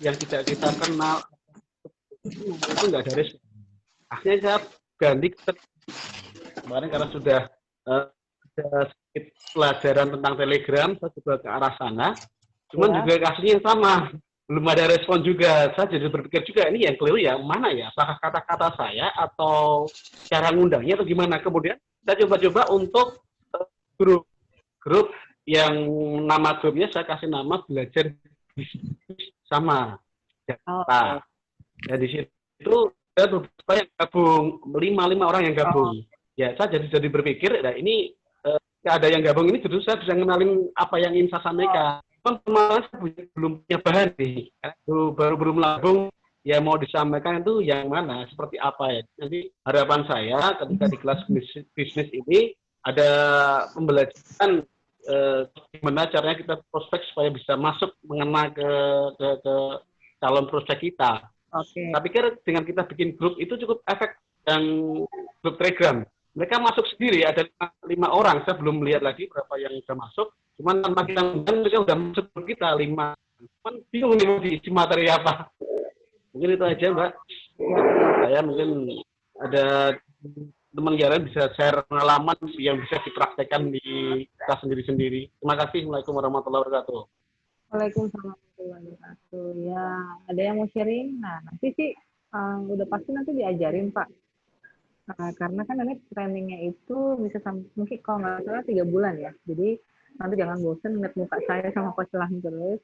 yang tidak kita kenal itu nggak ada respon. Akhirnya saya ganti kemarin karena sudah ada sedikit pelajaran tentang Telegram, saya juga ke arah sana. Cuman juga kasusnya yang sama, belum ada respon juga. Saya jadi berpikir juga ini yang keliru ya, mana ya? Apakah kata-kata saya atau cara ngundangnya atau gimana? Kemudian saya coba-coba untuk grup yang nama grupnya saya kasih nama belajar sama Jakarta. Ya di situ ada beberapa yang gabung, 5 orang yang gabung. Ya saya jadi berpikir, nah ini ada yang gabung ini justru saya bisa ngenalin apa yang ingin saya sampaikan. Teman-teman saya belum punya bahan nih, baru melambung, ya mau disampaikan itu yang mana, seperti apa ya. Nanti harapan saya ketika di kelas bisnis ini ada pembelajaran gimana caranya kita prospek supaya bisa masuk mengena ke calon prospek kita. Saya pikir dengan kita bikin grup itu cukup efek dan grup Telegram. Mereka masuk sendiri, ada 5 orang. Saya belum melihat lagi berapa yang sudah masuk. Cuman tanpa kita undang, mereka sudah masuk grup kita 5. Cuman bingung nih mau diisi materi apa. Mungkin itu aja, Mbak. Saya mungkin ada teman yang lain bisa share pengalaman yang bisa dipraktekkan di kita sendiri-sendiri. Terima kasih. Assalamualaikum warahmatullahi wabarakatuh. Waalaikumsalam warahmatullahi wabarakatuh. Ya, ada yang mau sharing? Nah, nanti sih udah pasti nanti diajarin, Pak. Karena kan nanti trainingnya itu bisa mungkin kalau nggak salah 3 bulan ya. Jadi nanti jangan bosan ngeliat muka saya sama Coach Elang terus.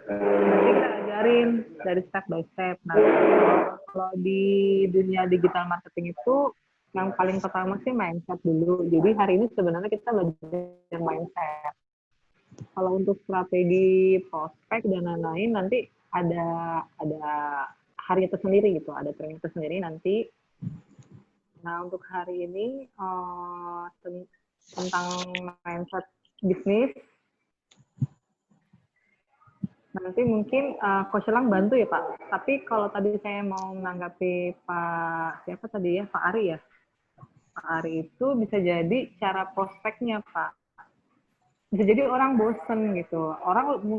Nanti kita ajarin dari step by step. Nah, kalau di dunia digital marketing itu yang paling pertama sih mindset dulu. Jadi hari ini sebenarnya kita belajar mindset. Kalau untuk strategi prospek dan lain-lain nanti ada hari tersendiri gitu, ada training tersendiri nanti. Nah untuk hari ini tentang mindset bisnis, nanti mungkin Coach Elang bantu ya Pak. Tapi kalau tadi saya mau menanggapi Pak siapa tadi ya, Pak Ari ya. Pak Ari itu bisa jadi cara prospeknya Pak. Bisa jadi orang bosen gitu. Orang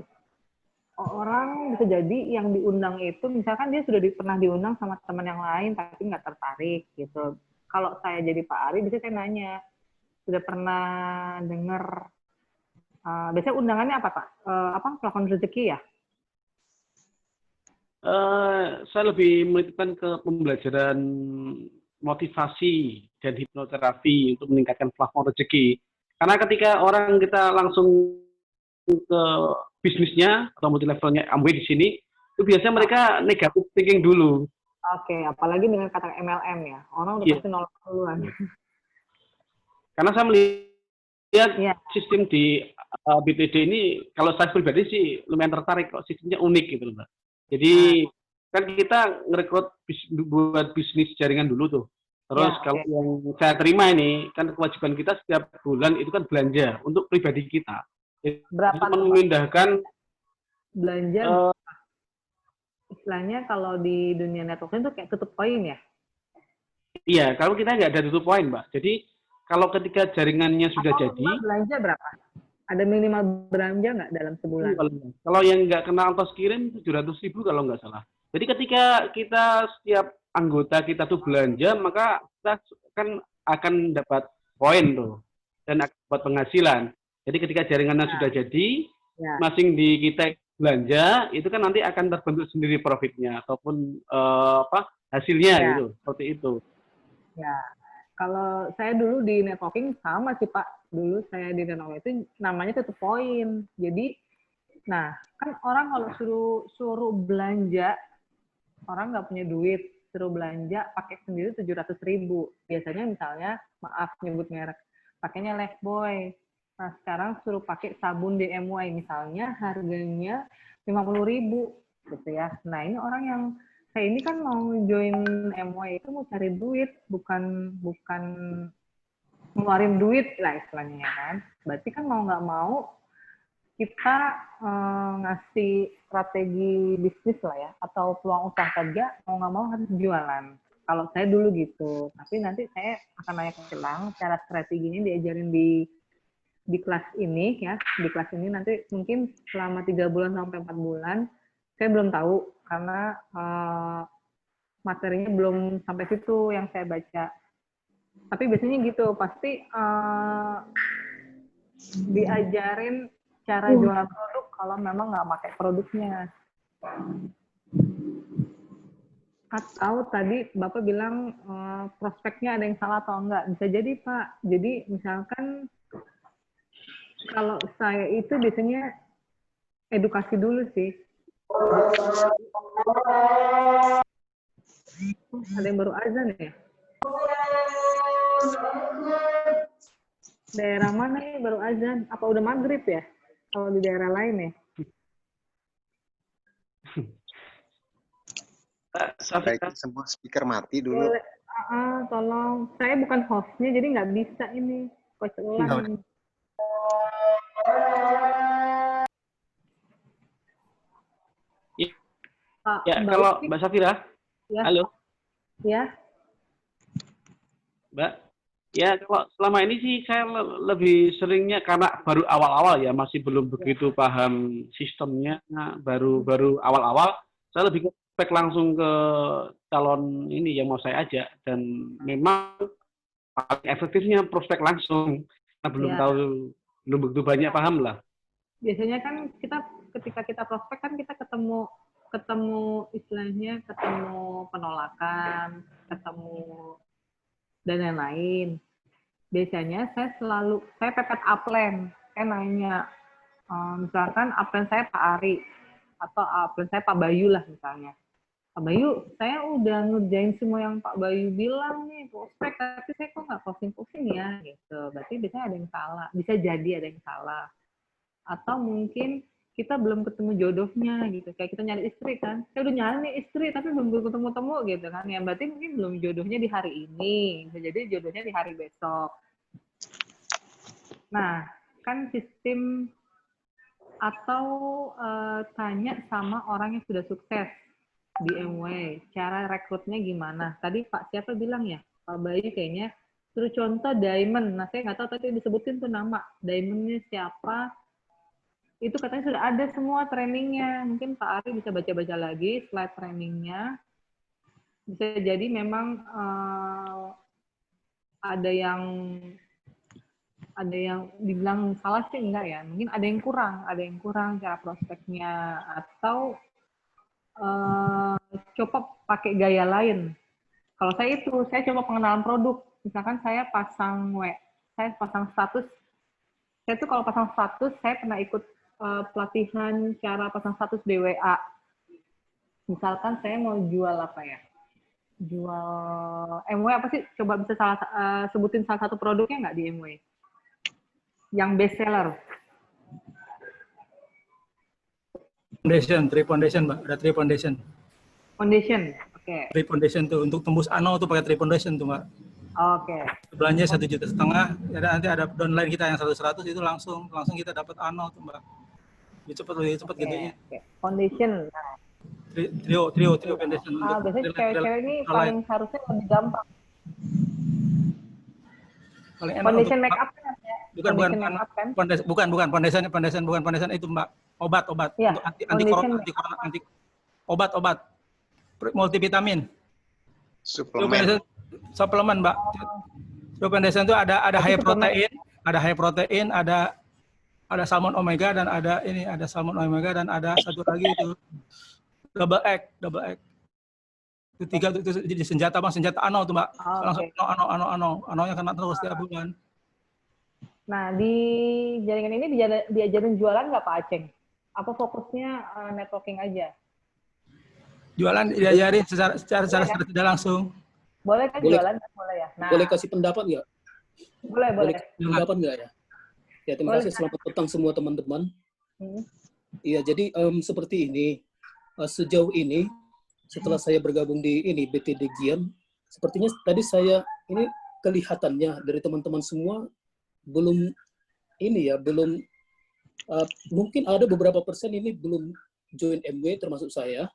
bisa jadi yang diundang itu, misalkan dia sudah pernah diundang sama teman yang lain, tapi nggak tertarik gitu. Kalau saya jadi Pak Ari, bisa saya nanya, sudah pernah dengar, biasanya undangannya apa Pak? Pelakon rezeki ya? Saya lebih menitipkan ke pembelajaran motivasi dan hipnoterapi untuk meningkatkan plafon rezeki. Karena ketika orang kita langsung ke bisnisnya atau multi levelnya Amway di sini, itu biasanya mereka negatif thinking dulu. Oke, apalagi dengan kata MLM ya. Orang udah pasti nolak duluan. Karena saya melihat sistem di BTD ini, kalau saya pribadi sih lumayan tertarik kok, sistemnya unik gitu loh, Mbak. Jadi kan kita ngerekrut buat bisnis jaringan dulu tuh. Terus kalau yang saya terima ini, kan kewajiban kita setiap bulan itu kan belanja untuk pribadi kita. Jadi berapa memindahkan belanja? Istilahnya kalau di dunia networking itu kayak tutup poin ya? Iya, kalau kita nggak ada tutup poin, Mbak. Jadi kalau ketika jaringannya sudah jadi, belanja berapa? Ada minimal belanja nggak dalam sebulan? Kalau yang nggak kena ongkos kirim 700.000 kalau nggak salah. Jadi ketika kita setiap anggota kita tuh belanja, maka kita kan akan dapat poin tuh dan akan dapat penghasilan. Jadi ketika jaringannya sudah jadi, masing di kita belanja itu kan nanti akan terbentuk sendiri profitnya ataupun hasilnya gitu, seperti itu. Ya, kalau saya dulu di networking sama sih Pak. Dulu saya di networking itu namanya tutup poin. Jadi, nah kan orang kalau suruh belanja, orang nggak punya duit, suruh belanja pakai sendiri 700.000. Biasanya misalnya, maaf nyebut merek, pakainya Lifebuoy. Nah, sekarang suruh pakai sabun DMY misalnya harganya 50.000 gitu ya. Nah, ini orang yang saya ini kan mau join MY itu mau cari duit, bukan ngeluarin duit lah istilahnya ya kan. Berarti kan mau nggak mau kita ngasih strategi bisnis lah ya, atau peluang usaha kerja, mau nggak mau harus jualan. Kalau saya dulu gitu, tapi nanti saya akan nanya ke Silang, cara strateginya diajarin di kelas ini ya, di kelas ini nanti mungkin selama 3 bulan sampai 4 bulan, saya belum tahu karena materinya belum sampai situ yang saya baca. Tapi biasanya gitu, pasti diajarin cara jualan produk kalau memang nggak pakai produknya. Atau tadi Bapak bilang prospeknya ada yang salah atau enggak. Bisa jadi Pak, jadi misalkan kalau saya itu biasanya edukasi dulu sih. Ada yang baru azan ya? Daerah mana nih baru azan? Apa udah maghrib ya? Kalau di daerah lain ya? Sampai semua speaker mati dulu. Tolong. Saya bukan hostnya, jadi nggak bisa ini. Coach ulang. Ya, kalau Mbak Safira, halo. Ya. Mbak, ya kalau selama ini sih saya lebih seringnya karena baru awal-awal ya, masih belum begitu paham sistemnya, baru awal-awal, saya lebih spek langsung ke calon ini yang mau saya ajak, dan memang paling efektifnya prospek langsung, kita belum tahu, belum begitu banyak paham lah. Biasanya kan kita ketika kita prospek kan kita ketemu istilahnya, ketemu penolakan, ketemu dan lain-lain. Biasanya saya pepet upline, saya nanya, misalkan upline saya Pak Ari, atau upline saya Pak Bayu lah misalnya. Pak Bayu, saya udah ngerjain semua yang Pak Bayu bilang nih, prospek, tapi saya kok nggak posting ya, gitu. Berarti biasanya ada yang salah, bisa jadi ada yang salah. Atau mungkin kita belum ketemu jodohnya gitu, kayak kita nyari istri kan, saya udah nyari nih istri tapi belum ketemu gitu kan, ya berarti mungkin belum jodohnya di hari ini, bisa jadi jodohnya di hari besok. Nah, kan sistem atau tanya sama orang yang sudah sukses di MW, cara rekrutnya gimana? Tadi Pak siapa bilang ya, Pak Bayu kayaknya suruh contoh diamond. Nah, saya nggak tahu tadi disebutin tuh nama diamondnya siapa. Itu katanya sudah ada semua trainingnya. Mungkin Pak Ari bisa baca-baca lagi slide trainingnya. Bisa jadi memang ada yang dibilang salah sih enggak ya. Mungkin ada yang kurang cara prospeknya, atau coba pakai gaya lain. Kalau saya coba pengenalan produk. Misalkan saya pasang status. Saya tuh kalau pasang status, saya pernah ikut pelatihan cara pasang status di WA. Misalkan saya mau jual apa ya? Jual MW apa sih? Coba bisa sebutin salah satu produknya nggak di MW? Yang best seller. Foundation, 3 foundation, Mbak. Ada 3 foundation. Foundation, oke. 3 foundation tuh untuk tembus ANO tuh pakai 3 foundation tuh, Mbak. Oke. Belanja 1,5 juta. Ya, nanti ada downline kita yang 100 itu langsung kita dapat ANO tuh, Mbak. Lebih cepat gedenya. Okay. Foundation. Nah. Trio foundation. Biasanya cewek-cewek ini paling harusnya lebih gampang. Paling enak foundation make up kan? Bukan foundation itu, Mbak. Obat ya, untuk anti corona, obat multivitamin. Suplemen, Mbak. Foundation itu ada high protein, ada salmon omega dan ada salmon omega dan ada satu lagi itu double egg. Itu 3 itu jadi senjata ANO tuh, Mbak. Langsung anonya kena terus tiap bulan. Nah, di jaringan ini diajarin jualan nggak Pak Aceng? Apa fokusnya networking aja? Jualan diajarin secara tidak langsung. Boleh kan jualan? Boleh ya. Nah, boleh kasih pendapat nggak? Boleh. Pendapat nggak ya? Ya, terima kasih. Selamat petang semua teman-teman. Iya, jadi seperti ini. Sejauh ini, setelah saya bergabung di BTD Gian, sepertinya tadi saya ini kelihatannya dari teman-teman semua belum mungkin ada beberapa persen ini belum join MW termasuk saya.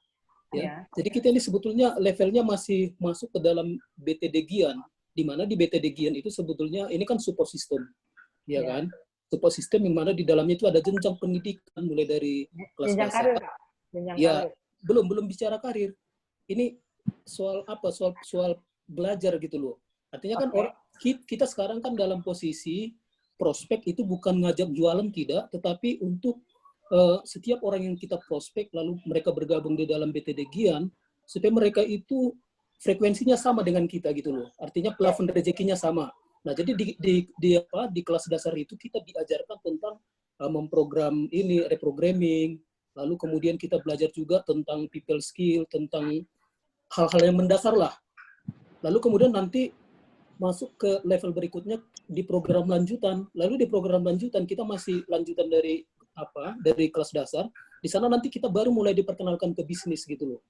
Ya. Jadi kita ini sebetulnya levelnya masih masuk ke dalam BTD Gian, di mana di BTD Gian itu sebetulnya ini kan support system, ya kan? Support system yang mana di dalamnya itu ada jenjang pendidikan mulai dari kelas dasar. Ya, belum bicara karir. Ini soal apa? Soal belajar gitu loh. Artinya kan kita sekarang kan dalam posisi prospek itu bukan ngajak jualan tidak, tetapi untuk setiap orang yang kita prospek lalu mereka bergabung di dalam BTD Gian supaya mereka itu frekuensinya sama dengan kita gitu loh. Artinya plafon rezekinya sama. Nah, jadi di kelas dasar itu kita diajarkan tentang memprogram reprogramming, lalu kemudian kita belajar juga tentang people skill, tentang hal-hal yang mendasar lah. Lalu kemudian nanti masuk ke level berikutnya di program lanjutan. Lalu di program lanjutan kita masih lanjutan dari kelas dasar. Di sana nanti kita baru mulai diperkenalkan ke bisnis gitu loh.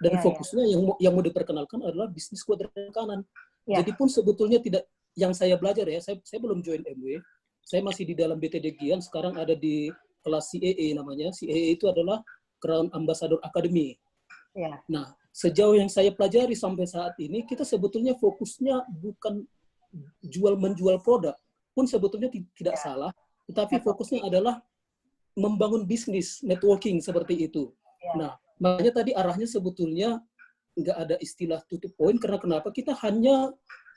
Dan fokusnya yang mau diperkenalkan adalah bisnis kuadran kanan. Jadi pun sebetulnya tidak yang saya belajar ya, saya belum join MW. Saya masih di dalam BTD Gian, sekarang ada di kelas CAA namanya. CAA itu adalah Crown Ambassador Academy. Nah, sejauh yang saya pelajari sampai saat ini, kita sebetulnya fokusnya bukan menjual produk, pun sebetulnya tidak salah, tetapi fokusnya adalah membangun bisnis, networking seperti itu. Nah, makanya tadi arahnya sebetulnya nggak ada istilah tutup poin, karena kenapa? Kita hanya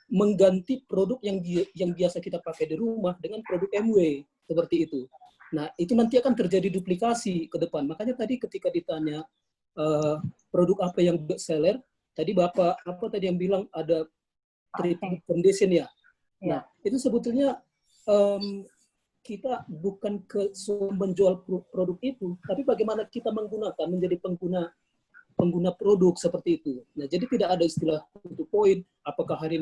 mengganti produk yang biasa kita pakai di rumah dengan produk MW, seperti itu. Nah, itu nanti akan terjadi duplikasi ke depan. Makanya tadi ketika ditanya, produk apa yang best seller, tadi Bapak tadi yang bilang ada foundation ya. Nah, itu sebetulnya kita bukan menjual produk itu, tapi bagaimana kita menjadi pengguna produk seperti itu. Nah, jadi tidak ada istilah tutup poin. Apakah bulan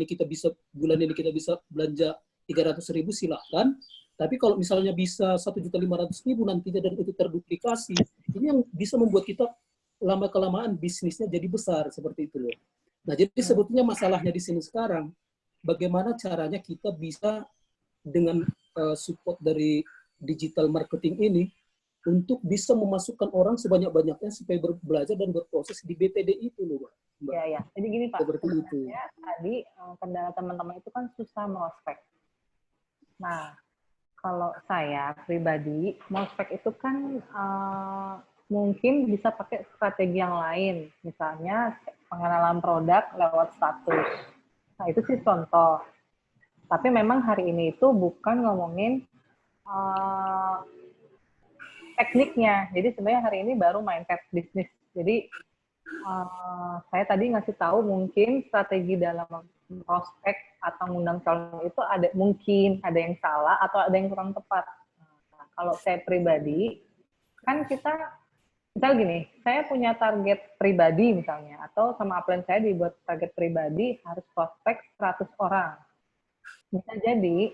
ini kita bisa belanja 300.000 silahkan. Tapi kalau misalnya bisa 1.500.000 nantinya dan itu terduplikasi, ini yang bisa membuat kita lama-kelamaan bisnisnya jadi besar seperti itu loh. Nah, jadi sebetulnya masalahnya di sini sekarang, bagaimana caranya kita bisa dengan support dari digital marketing ini untuk bisa memasukkan orang sebanyak-banyaknya supaya belajar dan berproses di BTD itu loh, Mbak. Ya. Jadi gini Pak, seperti itu. Tadi kendala teman-teman itu kan susah prospek. Nah, kalau saya pribadi, prospek itu kan mungkin bisa pakai strategi yang lain, misalnya pengenalan produk lewat status. Nah, itu sih contoh. Tapi memang hari ini itu bukan ngomongin tekniknya. Jadi sebenarnya hari ini baru mindset bisnis. Jadi saya tadi ngasih tahu mungkin strategi dalam prospek atau mengundang calon itu mungkin ada yang salah atau ada yang kurang tepat. Nah, kalau saya pribadi, kan kita, misal gini, saya punya target pribadi misalnya, atau sama upline saya dibuat target pribadi harus prospek 100 orang. Bisa jadi,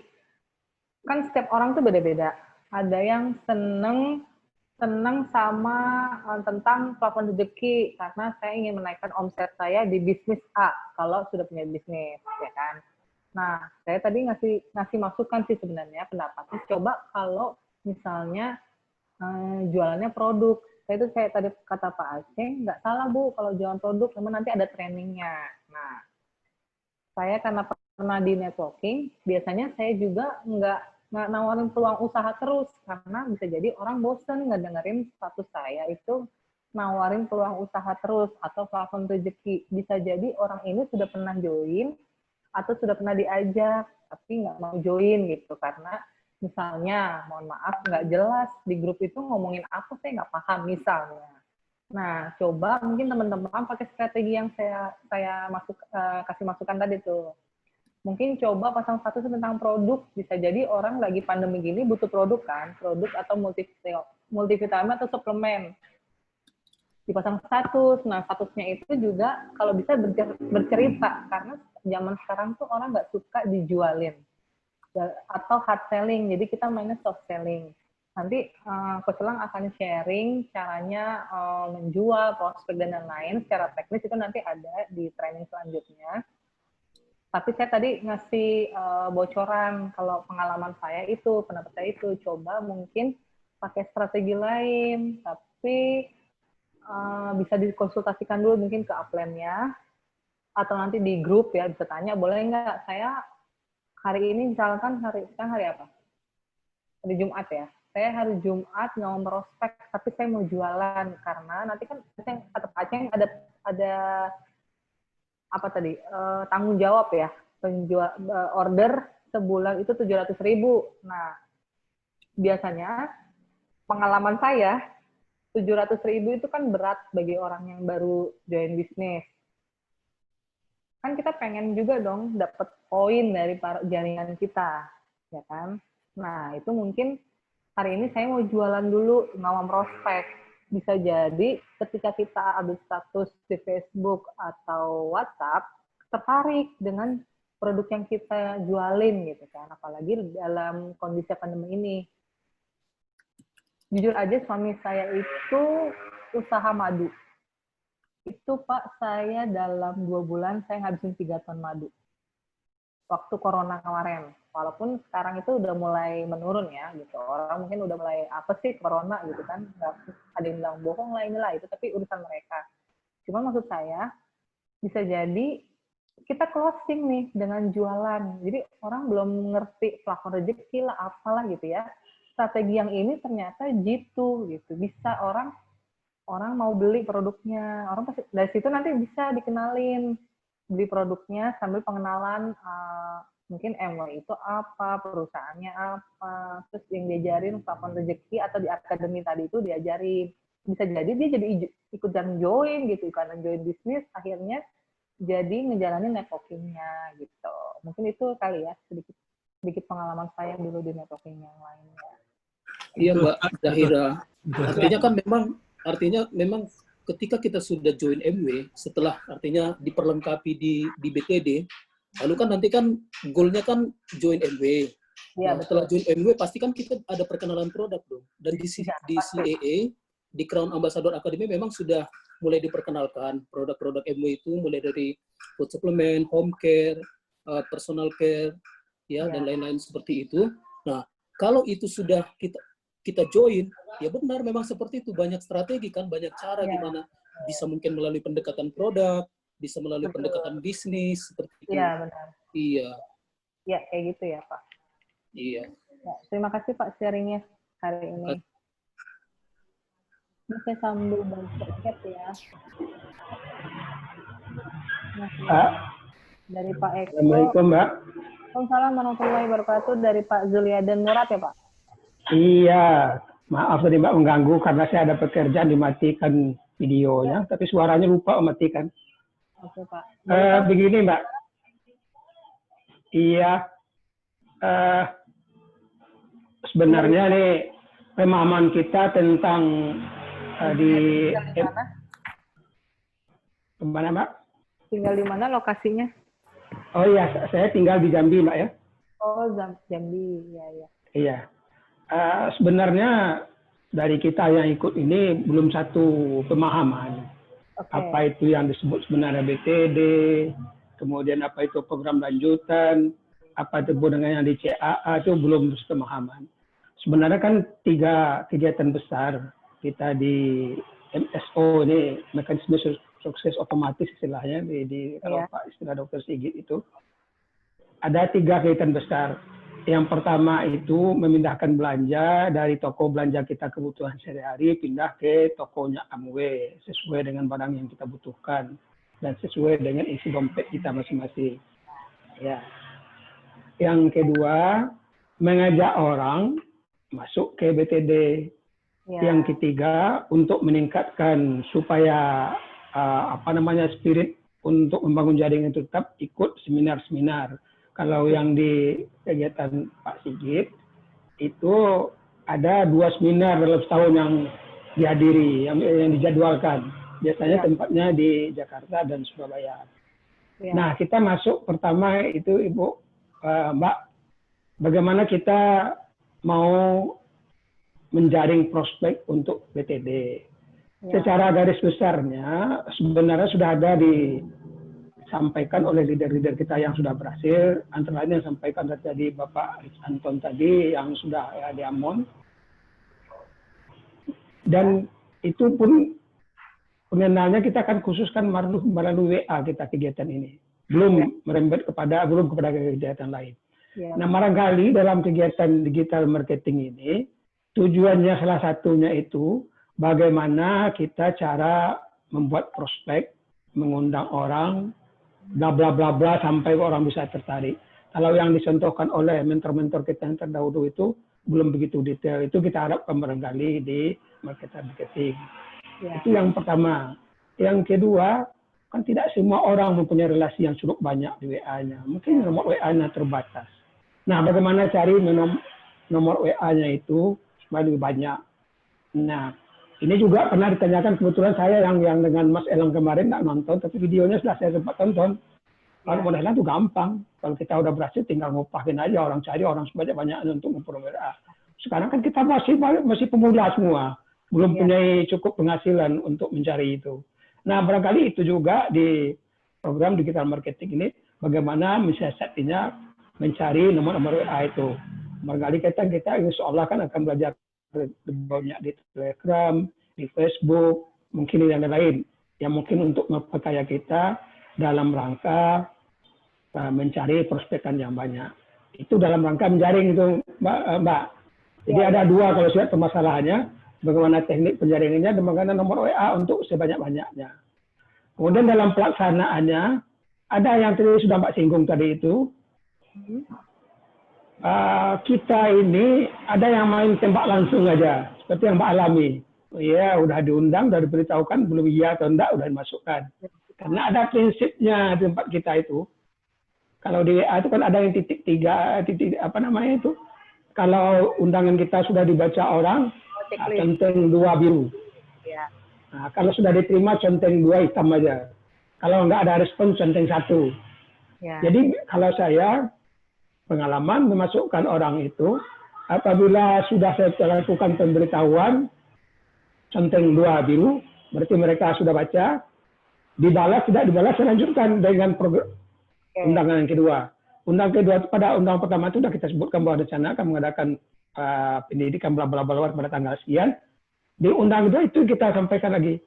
kan setiap orang tuh beda-beda. Ada yang seneng sama tentang plafon rezeki karena saya ingin menaikkan omset saya di bisnis A kalau sudah punya bisnis, ya kan. Nah, saya tadi ngasih masukan sih sebenarnya pendapatnya. Coba kalau misalnya jualannya produk. Itu kayak tadi kata Pak Aceh, nggak salah Bu kalau jualan produk, memang nanti ada trainingnya. Nah, saya karena pernah di networking, biasanya saya juga nggak nawarin peluang usaha terus, karena bisa jadi orang bosen nggak dengerin status saya itu nawarin peluang usaha terus, atau plafon rezeki. Bisa jadi orang ini sudah pernah join, atau sudah pernah diajak, tapi nggak mau join gitu, karena misalnya, mohon maaf, nggak jelas di grup itu ngomongin apa, saya nggak paham misalnya. Nah, coba mungkin teman-teman pakai strategi yang saya kasih masukan tadi tuh. Mungkin coba pasang status tentang produk. Bisa jadi orang lagi pandemi gini butuh produk kan, produk atau multivitamin atau suplemen. Dipasang status. Nah, statusnya itu juga kalau bisa bercerita, karena zaman sekarang tuh orang nggak suka dijualin atau hard selling, jadi kita mainnya soft selling. Nanti Coach Elang akan sharing caranya menjual, prospek dan lain-lain secara teknis, itu nanti ada di training selanjutnya. Tapi saya tadi ngasih bocoran kalau pengalaman saya itu, pendapat saya itu, coba mungkin pakai strategi lain, tapi bisa dikonsultasikan dulu mungkin ke upline-nya, atau nanti di grup ya, bisa tanya, boleh nggak saya hari ini misalkan hari apa? Hari Jumat ya. Saya hari Jumat nggak mau prospek, tapi saya mau jualan karena nanti kan kata Pak Aceh ada apa tadi tanggung jawab ya, order sebulan itu 700.000. Nah, biasanya pengalaman saya 700.000 itu kan berat bagi orang yang baru join bisnis. Kan kita pengen juga dong dapat poin dari jaringan kita, ya kan? Nah, itu mungkin hari ini saya mau jualan dulu, nggak mau prospek. Bisa jadi ketika kita update status di Facebook atau WhatsApp, tertarik dengan produk yang kita jualin gitu kan, apalagi dalam kondisi pandemi ini. Jujur aja suami saya itu usaha madu. Itu Pak, saya dalam 2 bulan saya ngabisin 3 ton madu. Waktu corona kemarin. Walaupun sekarang itu udah mulai menurun ya, gitu. Orang mungkin udah mulai, apa sih corona gitu kan. Nggak, ada yang bilang bohong lah inilah, itu tapi urusan mereka. Cuma maksud saya, bisa jadi kita closing nih dengan jualan. Jadi orang belum ngerti plafon rezeki lah, apalah gitu ya. Strategi yang ini ternyata jitu gitu. Bisa orang mau beli produknya, orang pasti dari situ nanti bisa dikenalin beli produknya sambil pengenalan mungkin MW itu apa, perusahaannya apa, terus yang diajarin plafon rezeki atau di akademi tadi itu diajarin. Bisa jadi dia jadi ikutan join gitu, ikutan join bisnis, akhirnya jadi ngejalanin networking-nya gitu. Mungkin itu kali ya sedikit pengalaman saya dulu di networking yang lainnya. Iya Mbak Zahira, artinya memang ketika kita sudah join MW, setelah artinya diperlengkapi di BTD, lalu kan nanti kan goalnya kan join MW. Ya, nah, setelah join MW pasti kan kita ada perkenalan produk dong. Dan di CAA, di Crown Ambassador Academy memang sudah mulai diperkenalkan produk-produk MW itu, mulai dari food supplement, home care, personal care, ya dan lain-lain seperti itu. Nah, kalau itu sudah kita join, ya benar memang seperti itu, banyak strategi kan, banyak cara gimana bisa mungkin melalui pendekatan produk, bisa melalui pendekatan bisnis seperti itu. Iya, benar. Iya. Iya, kayak gitu ya, Pak. Iya. Ya, terima kasih Pak sharingnya hari ini. Ini saya sambil baca chat ya. Dari Pak Eko. Assalamualaikum, Mbak. Waalaikumsalam warahmatullahi wabarakatuh. Dari Pak Zuliaden Murad ya, Pak? Iya, maaf tadi Mbak mengganggu karena saya ada pekerjaan dimatikan videonya, tapi suaranya lupa mematikan. Oke Pak. Begini Mbak, iya, sebenarnya nih pemahaman kita tentang di kemana Mbak? Tinggal di mana lokasinya? Oh iya, saya tinggal di Jambi Mbak ya. Oh, Jambi, ya. Iya. Sebenarnya dari kita yang ikut ini belum satu pemahaman. Apa itu yang disebut sebenarnya BTD, kemudian apa itu program lanjutan, apa itu dengan yang di CAA itu belum pemahaman. Sebenarnya kan 3 kegiatan besar kita di MSO ini, mekanisme sukses otomatis istilahnya kalau Pak istilah Dr. Sigit itu ada 3 kegiatan besar. Yang pertama itu memindahkan belanja dari toko belanja kita kebutuhan sehari-hari pindah ke tokonya Amway sesuai dengan barang yang kita butuhkan dan sesuai dengan isi dompet kita masing-masing. Ya. Yang kedua, mengajak orang masuk ke BTD. Yang ketiga, untuk meningkatkan supaya spirit untuk membangun jaringan itu tetap ikut seminar-seminar. Kalau yang di kegiatan Pak Sigit itu ada 2 seminar dalam setahun yang dihadiri, yang dijadwalkan. Biasanya tempatnya di Jakarta dan Surabaya. Nah, kita masuk pertama itu Ibu, Mbak, bagaimana kita mau menjaring prospek untuk BTD. Secara garis besarnya sebenarnya sudah ada disampaikan oleh leader-leader kita yang sudah berhasil, antara lain yang sampaikan tadi Bapak Anton tadi yang sudah di Ambon. Dan itu pun pengenalnya kita akan khususkan melalui WA kita kegiatan ini. Belum merembet kepada kegiatan lain. Nah, barangkali dalam kegiatan digital marketing ini tujuannya salah satunya itu bagaimana kita cara membuat prospek, mengundang orang, bla bla bla bla sampai orang bisa tertarik. Kalau yang dicontohkan oleh mentor-mentor kita yang terdahulu itu belum begitu detail. Itu kita harapkan barangkali di marketing. Itu yang pertama. Yang kedua, kan tidak semua orang mempunyai relasi yang cukup banyak di WA-nya. Mungkin nomor WA-nya terbatas. Nah, bagaimana cari nomor WA-nya itu supaya lebih banyak. Nah, ini juga pernah ditanyakan, kebetulan saya yang dengan Mas Elang kemarin nggak nonton, tapi videonya sudah saya sempat tonton. Kalau modelnya itu gampang. Kalau kita udah berhasil, tinggal ngupahin aja orang, cari orang sebanyak-banyaknya untuk memperoleh WA. Sekarang kan kita masih pemula semua, belum punya cukup penghasilan untuk mencari itu. Nah, barangkali itu juga di program digital marketing ini, bagaimana mensiasatinya mencari nomor-nomor WA itu. Barangkali kita insya Allah kan akan belajar banyak di Telegram, di Facebook, mungkin yang lain yang mungkin untuk memperkaya kita dalam rangka mencari prospekan yang banyak. Itu dalam rangka menjaring itu, Mbak. Jadi ada 2 kalau lihat permasalahannya, bagaimana teknik penjaringannya dan bagaimana nomor WA untuk sebanyak-banyaknya. Kemudian dalam pelaksanaannya ada yang tadi sudah Mbak singgung tadi itu. Kita ini ada yang main tembak langsung aja, seperti yang Mbak alami. Ya, udah diundang, udah diberitahukan, belum iya atau enggak, udah dimasukkan. Karena ada prinsipnya di tempat kita itu. Kalau di WA itu kan ada yang titik 3, itu. Kalau undangan kita sudah dibaca orang, centeng 2 biru. Nah, kalau sudah diterima, centeng 2 hitam aja. Kalau enggak ada respon, centeng 1. Jadi kalau saya pengalaman memasukkan orang itu, apabila sudah saya lakukan pemberitahuan, centeng 2 biru, berarti mereka sudah baca, dibalas, tidak dibalas, saya lanjutkan dengan undangan yang kedua. Undangan kedua, pada undangan pertama itu sudah kita sebutkan bahwa di sana akan mengadakan pendidikan bla bla bla pada tanggal sekian. Di undangan kedua itu kita sampaikan lagi.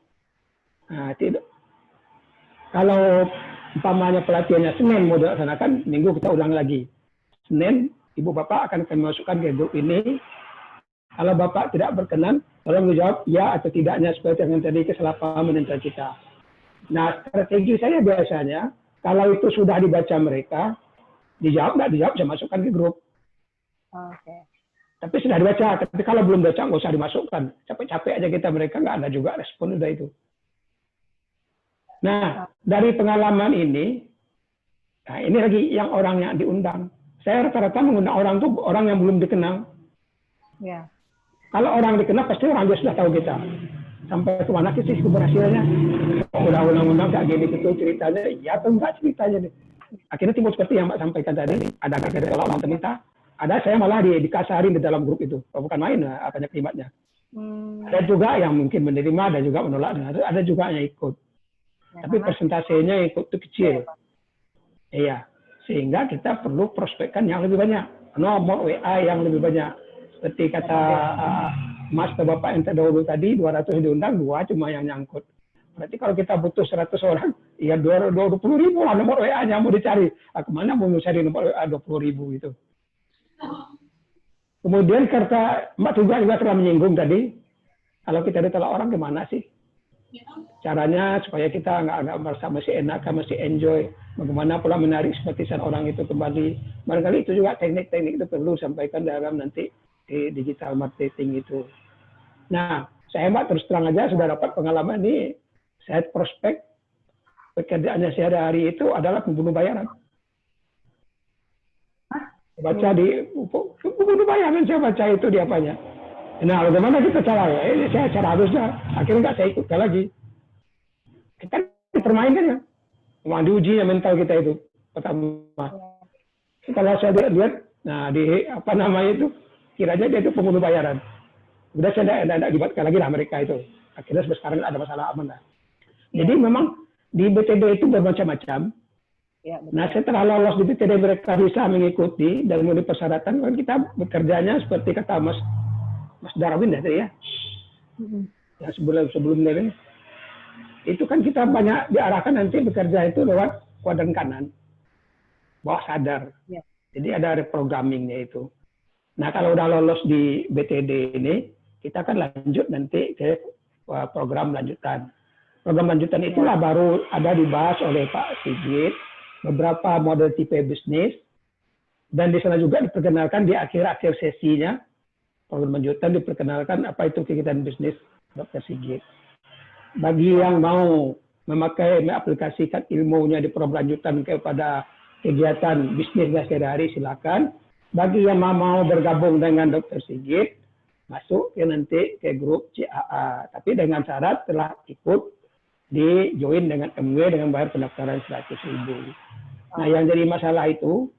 Nah, tidak. Kalau umpamanya pelatihannya Senin mau dilaksanakan, Minggu kita ulang lagi. Senin, Ibu Bapak akan kami masukkan ke grup ini. Kalau Bapak tidak berkenan, tolong menjawab ya atau tidaknya supaya jangan terjadi kesalahpahaman antara kita. Nah, strategi saya biasanya, kalau itu sudah dibaca mereka, dijawab, nggak dijawab, saya masukkan ke grup. Tapi sudah dibaca, tapi kalau belum baca, nggak usah dimasukkan. Capek-capek aja kita, mereka nggak ada juga respon udah itu. Nah, dari pengalaman ini, nah ini lagi yang orang yang diundang. Saya rata-rata mengundang orang tuh orang yang belum dikenal. Kalau orang dikenal pasti orang dia sudah tahu kita. Sampai ke mana sih keberhasilannya? Udah undang-undang kayak gini gitu ceritanya, ya atau enggak ceritanya nih. Akhirnya timbul seperti yang Mbak sampaikan tadi, ada kalau orang minta, ada saya malah dikasarin di dalam grup itu, bukan main apanya kalimatnya. Ada juga yang mungkin menerima, ada juga menolak, ada juga yang ikut. Tapi persentasenya ikut itu kecil. Iya, sehingga kita perlu prospekkan yang lebih banyak, nomor WA yang lebih banyak. Seperti kata Mas atau Bapak yang terdahulu tadi, 200 diundang, 2 cuma yang nyangkut. Berarti kalau kita butuh 100 orang, ya 20.000 lah nomor WA-nya mau dicari. Kemana mau cari nomor WA 20.000 itu. Kemudian kata Mbak juga telah menyinggung tadi, kalau kita ditolak orang gimana sih? Caranya supaya kita nggak merasa masih enak, masih enjoy. Bagaimana pula menarik simpatisan orang itu kembali. Barangkali itu juga teknik-teknik itu perlu sampaikan dalam nanti di digital marketing itu. Nah, saya Mbak terus terang aja sudah dapat pengalaman ini. Saya prospek pekerjaannya sehari-hari itu adalah pembunuh bayaran. Baca di pembunuh bayaran, saya baca itu di apanya. Nah, bagaimana kita cara? Ini saya cara harusnya. Akhirnya nggak saya ikutkan lagi. Kita dipermainkan ya. Memang diuji mental kita itu pertama. Setelah saya lihat, nah di apa namanya itu, kiranya dia itu pembunuh bayaran. Udah saya tidak libatkan lagi lah mereka itu. Akhirnya sekarang ada masalah aman lah. Jadi memang di BTD itu bermacam-macam. Ya, nah setelah lolos di BTD mereka bisa mengikuti dan memenuhi persyaratan, kan kita bekerjanya seperti kata Mas Darwin ya. Ya sebelum ini. Itu kan kita banyak diarahkan nanti bekerja itu lewat kuadran kanan. Bawah sadar. Ya. Jadi ada reprogrammingnya itu. Nah kalau udah lolos di BTD ini, kita akan lanjut nanti ke program lanjutan. Program lanjutan itulah baru ada dibahas oleh Pak Sigit, beberapa model tipe bisnis, dan di sana juga diperkenalkan di akhir-akhir sesinya, program lanjutan diperkenalkan apa itu kegiatan bisnis Dr. Sigit. Bagi yang mau mengaplikasikan ilmunya di program lanjutan kepada kegiatan bisnisnya sehari-hari, silakan. Bagi yang mau bergabung dengan Dr. Sigit, masuk ke nanti ke grup CAA. Tapi dengan syarat telah ikut di join dengan MW dengan bayar pendaftaran 100.000. Nah yang jadi masalah itu,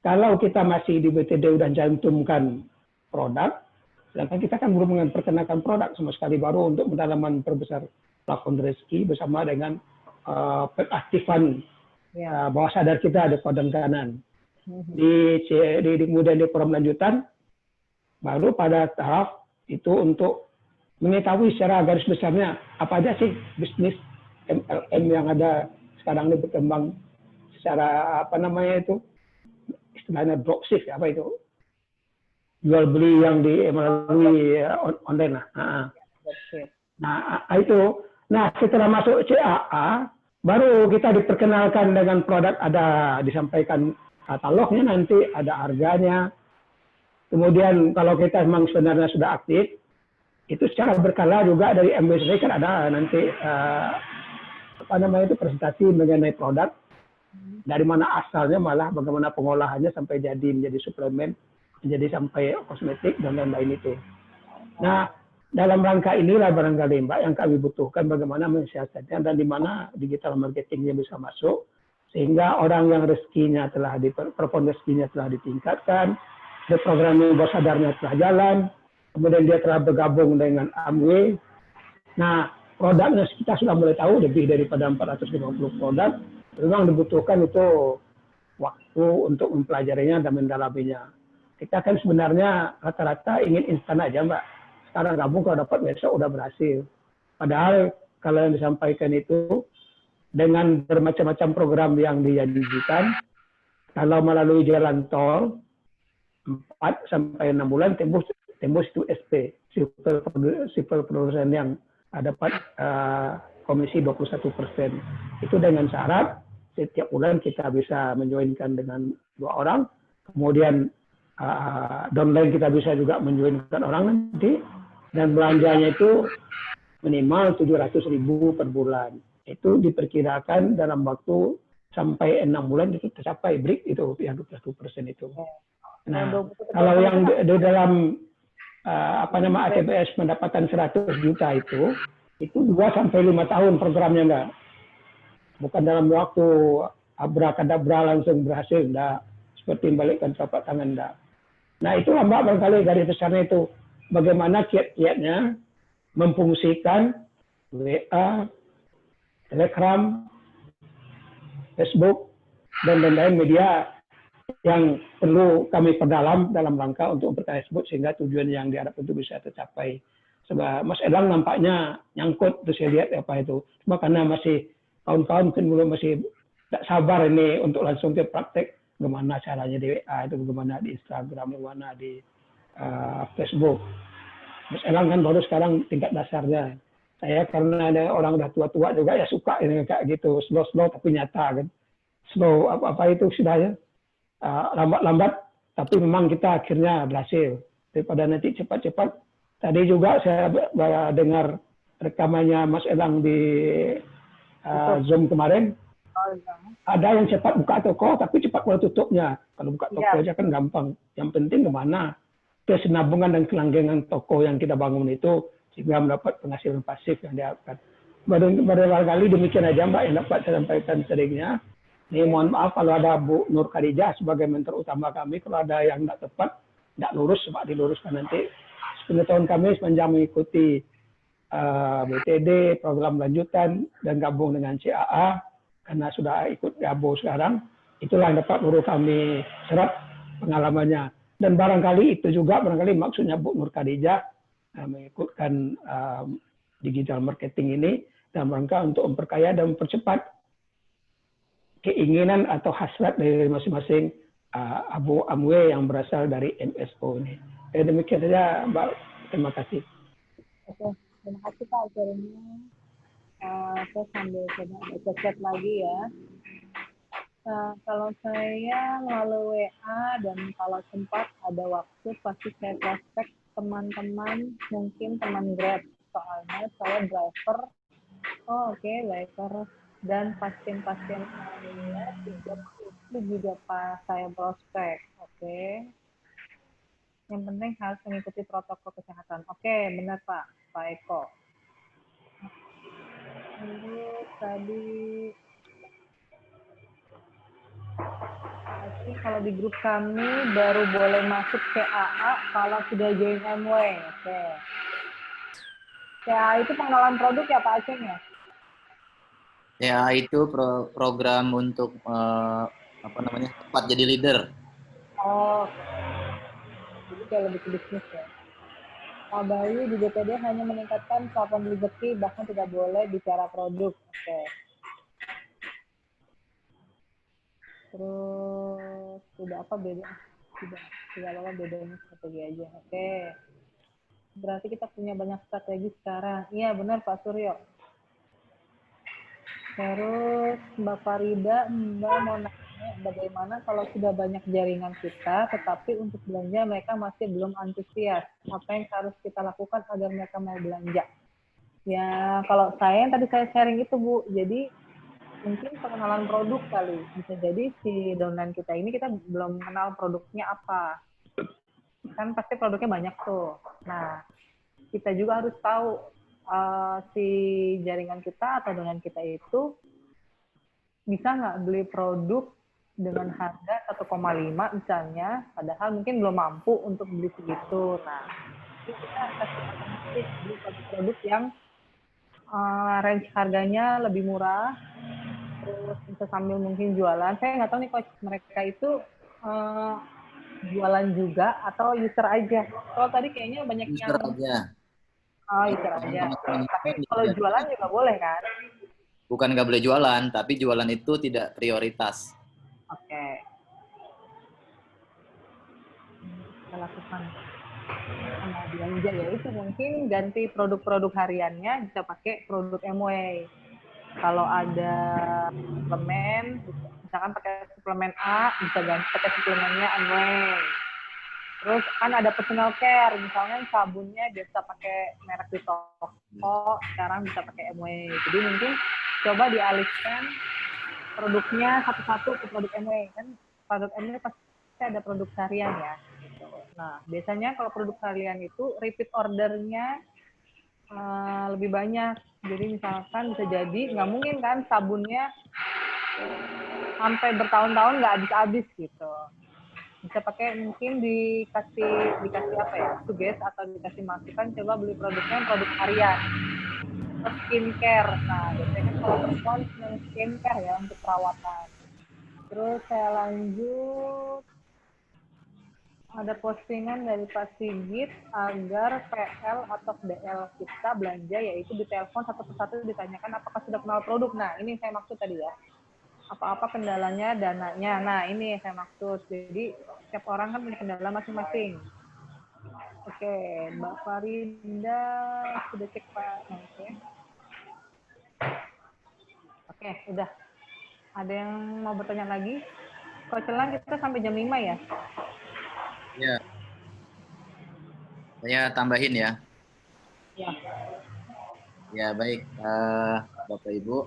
kalau kita masih di BTD udah cantumkan produk, sedangkan kita kan belum memperkenalkan produk sama sekali, baru untuk pendalaman perbesar plafon rezeki bersama dengan pengaktifan bawah sadar kita ada kuadran kanan. Kemudian di program lanjutan, baru pada tahap itu untuk mengetahui secara garis besarnya apa aja sih bisnis MLM yang ada sekarang ini berkembang secara apa namanya itu istilahnya dropship apa itu jual beli yang melalui online lah. Nah itu, nah setelah masuk CAA baru kita diperkenalkan dengan produk, ada disampaikan katalognya, nanti ada harganya. Kemudian kalau kita memang sebenarnya sudah aktif, itu secara berkala juga dari MW sendiri kan ada nanti apa namanya itu presentasi mengenai produk, dari mana asalnya, malah bagaimana pengolahannya sampai jadi menjadi suplemen, menjadi sampai kosmetik dan lain-lain itu. Nah dalam rangka inilah barangkali Mbak yang kami butuhkan, bagaimana mensiasatnya dan di mana digital marketingnya bisa masuk, sehingga orang yang rezekinya telah perform rezekinya telah ditingkatkan, programming bawah sadarnya telah jalan, kemudian dia telah bergabung dengan Amway. Nah, produknya kita sudah mulai tahu lebih daripada 450 produk. Memang dibutuhkan itu waktu untuk mempelajarinya dan mendalaminya. Kita kan sebenarnya rata-rata ingin instan aja, Mbak. Sekarang gabung kalau dapat besok udah berhasil. Padahal kalau yang disampaikan itu dengan bermacam-macam program yang dijanjikan, kalau melalui jalan tol 4 sampai 6 bulan tembus itu SP, civil production yang dapat komisi 21%. Itu dengan syarat setiap bulan kita bisa menjoinkan dengan 2 orang, kemudian downline kita bisa juga menjoinkan orang nanti, dan belanjanya itu minimal 700.000 per bulan. Itu diperkirakan dalam waktu sampai 6 bulan itu tercapai break itu yang 21% itu. Nah, kalau yang di dalam ATBS pendapatan 100 juta itu 2 sampai 5 tahun programnya enggak. Bukan dalam waktu abrakadabra langsung berhasil, enggak. Seperti membalikkan telapak tangan, enggak. Nah, itulah Mbak barangkali dari besarnya itu bagaimana kiat-kiatnya memfungsikan WA, Telegram, Facebook, dan lain-lain media yang perlu kami perdalam dalam rangka untuk memperkaya tersebut sehingga tujuan yang diharapkan itu bisa tercapai. Sebab Mas Elang nampaknya nyangkut tuh saya lihat apa itu. Cuma karena masih tahun-tahun mungkin belum masih tidak sabar ini untuk langsung ke praktek bagaimana caranya di WA itu, bagaimana di Instagram, bagaimana di Facebook. Mas Elang kan baru sekarang tingkat dasarnya. Saya karena ada orang udah tua-tua juga ya suka ini kayak gitu, slow-slow tapi nyata kan. Slow apa itu istilahnya. Lambat-lambat, tapi memang kita akhirnya berhasil. Daripada nanti cepat-cepat. Tadi juga saya dengar rekamannya Mas Elang di Zoom kemarin. Ada yang cepat buka toko, tapi cepat mulai tutupnya. Kalau buka toko aja kan gampang. Yang penting kemana kesinambungan dan kelanggengan toko yang kita bangun itu sehingga mendapat penghasilan pasif yang diharapkan. Barangkali demikian aja Mbak yang dapat saya sampaikan seringnya. Ini mohon maaf kalau ada Bu Nur Khadijah sebagai mentor utama kami, kalau ada yang tidak tepat, tidak lurus, coba diluruskan nanti. Pengetahuan kami sepanjang mengikuti BTD, program lanjutan, dan gabung dengan CAA, karena sudah ikut gabung sekarang, itulah yang dapat guru kami serap pengalamannya. Dan barangkali itu juga, barangkali maksudnya Bu Nur Khadijah mengikutkan digital marketing ini dalam rangka untuk memperkaya dan mempercepat keinginan atau hasrat dari masing-masing Abu Amwe yang berasal dari MSO ini. Demikian saja Mbak, terima kasih. Oke, terima kasih Pak acaranya. Saya sambil coba chat lagi ya. Kalau saya melalui WA dan kalau sempat ada waktu pasti saya prospek teman-teman, mungkin teman Grab. Soalnya saya driver. Driver. Dan pasien-pasien lainnya itu juga pas saya prospek, Yang penting harus mengikuti protokol kesehatan. Benar Pak Eko. Lalu tadi kalau di grup kami baru boleh masuk CAA kalau sudah join MW. CAA itu pengenalan produk ya Pak Aceh ya? Ya, itu program untuk cepat jadi leader. Jadi kayak lebih ke bisnis ya. Pak Bayu di BPD hanya meningkatkan platform rezeki, bahkan tidak boleh bicara produk. Terus sudah apa beda? Tidak apa bedanya strategi aja. Berarti kita punya banyak strategi sekarang. Iya benar Pak Suryo. Terus Mbak Farida, Mbak mau nanya bagaimana kalau sudah banyak jaringan kita, tetapi untuk belanja mereka masih belum antusias. Apa yang harus kita lakukan agar mereka mau belanja? Ya, kalau saya yang tadi saya sharing itu Bu, jadi mungkin pengenalan produk kali. Bisa jadi si downline kita ini kita belum kenal produknya apa. Kan pasti produknya banyak tuh. Nah, kita juga harus tahu si jaringan kita atau dengan kita itu bisa nggak beli produk dengan harga 1,5 misalnya, padahal mungkin belum mampu untuk beli segitu. Nah, kita kasih alternatif beli produk yang range harganya lebih murah, terus bisa sambil mungkin jualan. Saya nggak tahu nih coach, mereka itu jualan juga atau user aja. Kalau tadi kayaknya banyak user yang aja. User aja. Tapi kalau jualan juga boleh kan? Bukan nggak boleh jualan, tapi jualan itu tidak prioritas. Kita lakukan sama belanja ya itu mungkin ganti produk-produk hariannya bisa pakai produk MW. Kalau ada suplemen, misalkan pakai suplemen A, bisa ganti pakai suplemennya MW. Terus kan ada personal care, misalnya sabunnya biasa pakai merek di toko, sekarang bisa pakai MW. Jadi mungkin coba dialihkan produknya satu-satu ke produk MW. Kan produk MW pasti ada produk harian ya. Nah, biasanya kalau produk kalian itu repeat ordernya lebih banyak. Jadi misalkan bisa jadi, nggak mungkin kan sabunnya sampai bertahun-tahun nggak habis-habis gitu. Bisa pakai mungkin dikasih apa ya, suggest atau dikasih masukan, coba beli produknya produk harian. Terus skincare. Nah, biasanya kan kalau perempuan skincare ya untuk perawatan. Terus saya lanjut, ada postingan dari Pak Sigit agar PL atau DL kita belanja, yaitu ditelepon satu persatu ditanyakan apakah sudah kenal produk. Nah, ini saya maksud tadi ya. Apa-apa kendalanya, dananya. Nah, ini yang saya maksud. Jadi, setiap orang kan punya kendala masing-masing. Oke, Mbak Farinda sudah cek Pak. Oke, udah. Ada yang mau bertanya lagi? Kalau celang kita sampai jam 5 ya? Ya. Saya tambahin ya. Ya. Ya, baik. Bapak Ibu.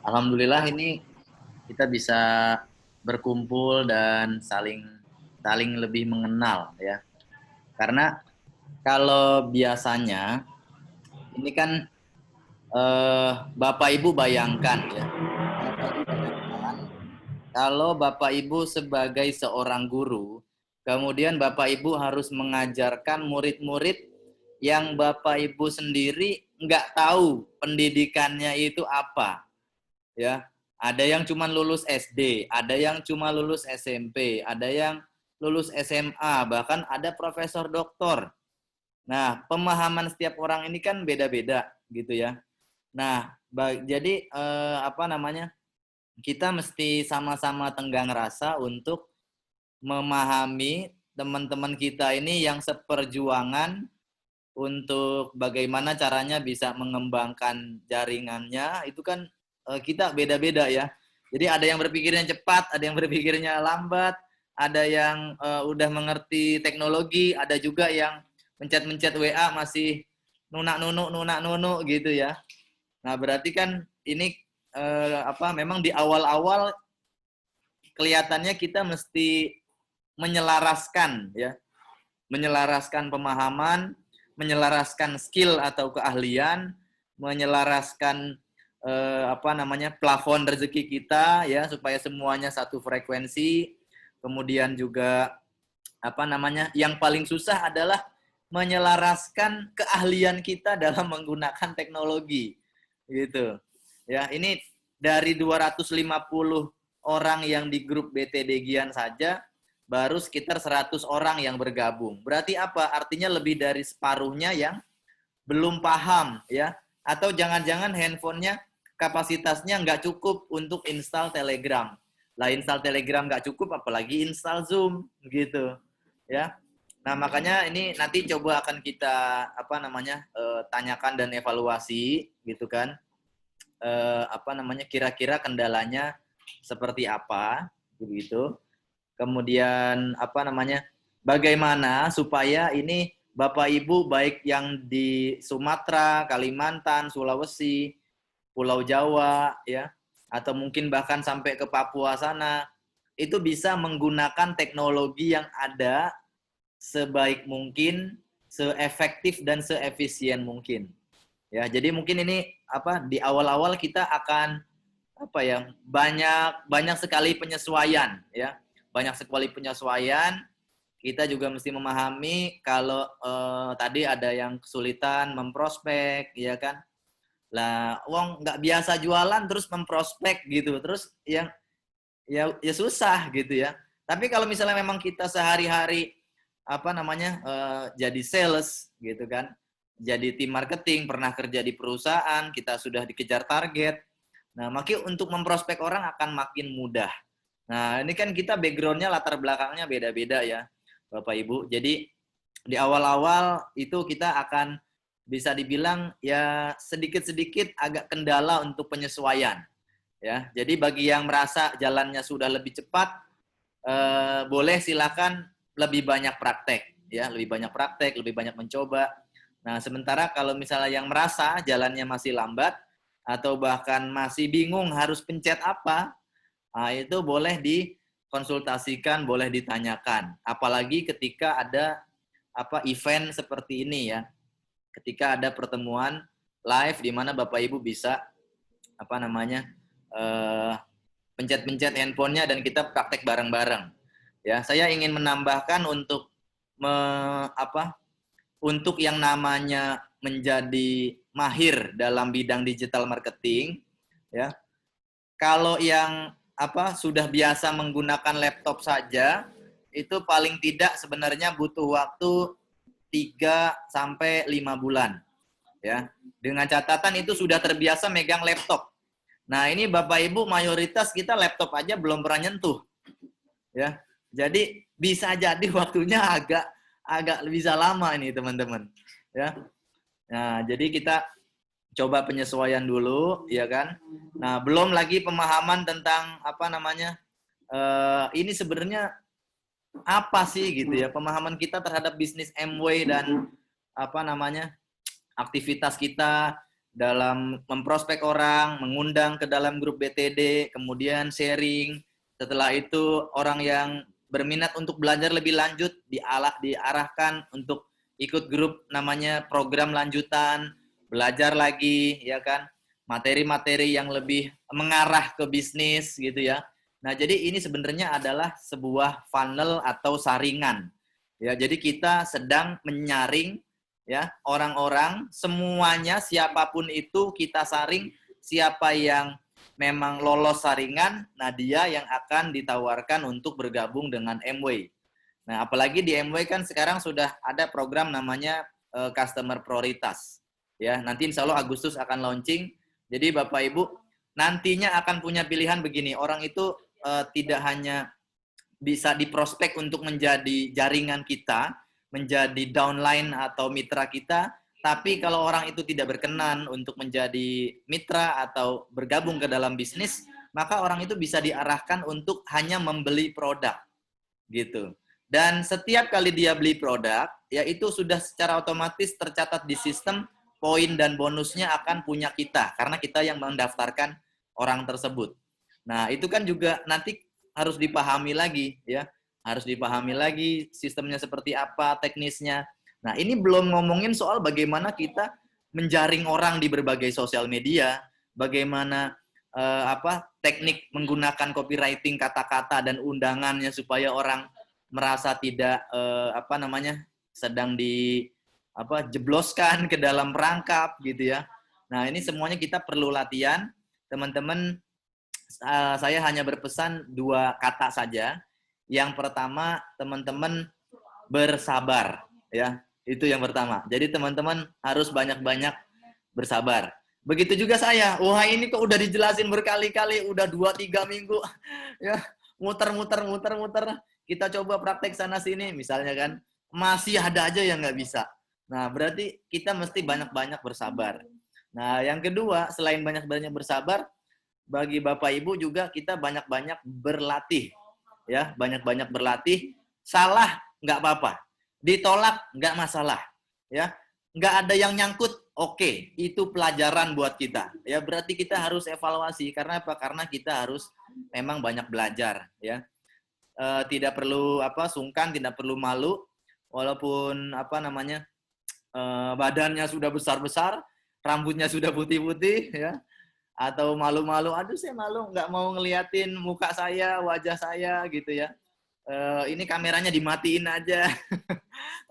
Alhamdulillah ini kita bisa berkumpul dan saling lebih mengenal ya. Karena kalau biasanya ini kan Bapak Ibu bayangkan ya. Kalau Bapak Ibu sebagai seorang guru, kemudian Bapak Ibu harus mengajarkan murid-murid yang Bapak Ibu sendiri nggak tahu pendidikannya itu apa. Ya, ada yang cuma lulus SD, ada yang cuma lulus SMP, ada yang lulus SMA, bahkan ada profesor doktor. Nah, pemahaman setiap orang ini kan beda-beda gitu ya. Nah, jadi kita mesti sama-sama tenggang rasa untuk memahami teman-teman kita ini yang seperjuangan untuk bagaimana caranya bisa mengembangkan jaringannya. Itu kan kita beda-beda ya. Jadi ada yang berpikirnya cepat, ada yang berpikirnya lambat, ada yang udah mengerti teknologi, ada juga yang mencet-mencet WA masih nunak-nunuk gitu ya. Nah, berarti kan ini memang di awal-awal kelihatannya kita mesti menyelaraskan ya. Menyelaraskan pemahaman, menyelaraskan skill atau keahlian, menyelaraskan plafon rezeki kita ya supaya semuanya satu frekuensi. Kemudian juga yang paling susah adalah menyelaraskan keahlian kita dalam menggunakan teknologi gitu. Ya, ini dari 250 orang yang di grup BTD Gian saja baru sekitar 100 orang yang bergabung. Berarti apa? Artinya lebih dari separuhnya yang belum paham ya. Atau jangan-jangan handphonenya kapasitasnya nggak cukup untuk install Telegram. Lah install Telegram nggak cukup apalagi install Zoom gitu. Ya. Nah, makanya ini nanti coba akan kita tanyakan dan evaluasi gitu kan. Kira-kira kendalanya seperti apa begitu. Kemudian bagaimana supaya ini Bapak Ibu baik yang di Sumatera, Kalimantan, Sulawesi, Pulau Jawa ya, atau mungkin bahkan sampai ke Papua sana itu bisa menggunakan teknologi yang ada sebaik mungkin, seefektif dan seefisien mungkin. Ya, jadi mungkin ini di awal-awal kita akan banyak sekali penyesuaian ya. Banyak sekali penyesuaian. Kita juga mesti memahami kalau tadi ada yang kesulitan memprospek ya kan. Lah wong nggak biasa jualan terus memprospek gitu. Terus yang ya susah gitu ya. Tapi kalau misalnya memang kita sehari-hari jadi sales gitu kan. Jadi tim marketing, pernah kerja di perusahaan, kita sudah dikejar target. Nah, makin untuk memprospek orang akan makin mudah. Nah, ini kan kita background-nya, latar belakangnya beda-beda ya, Bapak Ibu. Jadi, di awal-awal itu kita akan bisa dibilang ya sedikit-sedikit agak kendala untuk penyesuaian. Ya, jadi bagi yang merasa jalannya sudah lebih cepat, boleh silakan lebih banyak praktek. Ya, lebih banyak praktek, lebih banyak mencoba. Nah, sementara kalau misalnya yang merasa jalannya masih lambat atau bahkan masih bingung harus pencet apa, nah itu boleh konsultasikan, boleh ditanyakan. Apalagi ketika ada event seperti ini ya. Ketika ada pertemuan live di mana Bapak Ibu bisa pencet-pencet handphonenya dan kita praktek bareng-bareng. Ya, saya ingin menambahkan untuk untuk yang namanya menjadi mahir dalam bidang digital marketing, ya. Kalau yang sudah biasa menggunakan laptop saja, itu paling tidak sebenarnya butuh waktu 3 sampai 5 bulan. Ya. Dengan catatan itu sudah terbiasa megang laptop. Nah, ini Bapak Ibu mayoritas kita laptop aja belum pernah nyentuh. Ya. Jadi bisa jadi waktunya agak bisa lama ini, teman-teman. Ya. Nah, jadi kita coba penyesuaian dulu, ya kan. Nah, belum lagi pemahaman tentang ini sebenarnya apa sih gitu ya, pemahaman kita terhadap bisnis Amway dan aktivitas kita dalam memprospek orang, mengundang ke dalam grup BTD, kemudian sharing. Setelah itu orang yang berminat untuk belajar lebih lanjut diarahkan untuk ikut grup namanya program lanjutan, belajar lagi, ya kan, materi-materi yang lebih mengarah ke bisnis gitu ya. Nah, jadi ini sebenarnya adalah sebuah funnel atau saringan. Ya, jadi kita sedang menyaring ya orang-orang, semuanya siapapun itu kita saring, siapa yang memang lolos saringan, nah dia yang akan ditawarkan untuk bergabung dengan Amway. Nah, apalagi di Amway kan sekarang sudah ada program namanya customer prioritas. Ya, nanti insya Allah Agustus akan launching. Jadi Bapak Ibu nantinya akan punya pilihan begini, orang itu tidak hanya bisa diprospek untuk menjadi jaringan kita, menjadi downline atau mitra kita, tapi kalau orang itu tidak berkenan untuk menjadi mitra atau bergabung ke dalam bisnis, maka orang itu bisa diarahkan untuk hanya membeli produk, gitu. Dan setiap kali dia beli produk, ya itu sudah secara otomatis tercatat di sistem, poin dan bonusnya akan punya kita, karena kita yang mendaftarkan orang tersebut. Nah, itu kan juga nanti harus dipahami lagi, ya. Harus dipahami lagi sistemnya seperti apa, teknisnya. Nah, ini belum ngomongin soal bagaimana kita menjaring orang di berbagai sosial media, bagaimana teknik menggunakan copywriting kata-kata dan undangannya supaya orang merasa tidak sedang jebloskan ke dalam perangkap gitu ya. Nah, ini semuanya kita perlu latihan. Teman-teman, saya hanya berpesan 2 kata saja. Yang pertama, teman-teman bersabar ya. Itu yang pertama. Jadi teman-teman harus banyak-banyak bersabar. Begitu juga saya. Wah, ini kok udah dijelasin berkali-kali, udah 2-3 minggu ya, muter. Kita coba praktek sana sini misalnya kan, masih ada aja yang nggak bisa. Nah, berarti kita mesti banyak-banyak bersabar. Nah, yang kedua, selain banyak-banyak bersabar, bagi Bapak Ibu juga kita banyak-banyak berlatih. Ya, banyak-banyak berlatih. Salah nggak apa-apa. Ditolak nggak masalah. Ya, nggak ada yang nyangkut, oke, itu pelajaran buat kita. Ya, berarti kita harus evaluasi. Karena apa? Karena kita harus memang banyak belajar. Ya, tidak perlu sungkan, tidak perlu malu. Walaupun badannya sudah besar-besar, rambutnya sudah putih-putih, ya, atau malu-malu, aduh saya malu, nggak mau ngeliatin muka saya, wajah saya, gitu ya. Ini kameranya dimatiin aja.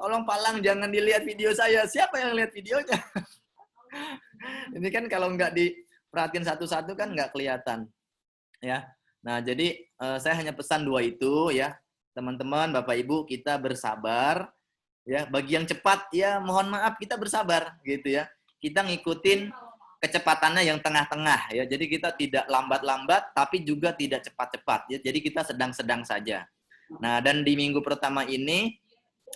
Tolong Palang jangan dilihat video saya. Siapa yang lihat videonya? Ini kan kalau nggak diperhatiin satu-satu kan nggak kelihatan, ya. Nah, jadi saya hanya pesan 2 itu, ya, teman-teman, Bapak Ibu, kita bersabar. Ya, bagi yang cepat, ya mohon maaf kita bersabar, gitu ya. Kita ngikutin kecepatannya yang tengah-tengah, ya. Jadi kita tidak lambat-lambat, tapi juga tidak cepat-cepat. Ya. Jadi kita sedang-sedang saja. Nah, dan di minggu pertama ini,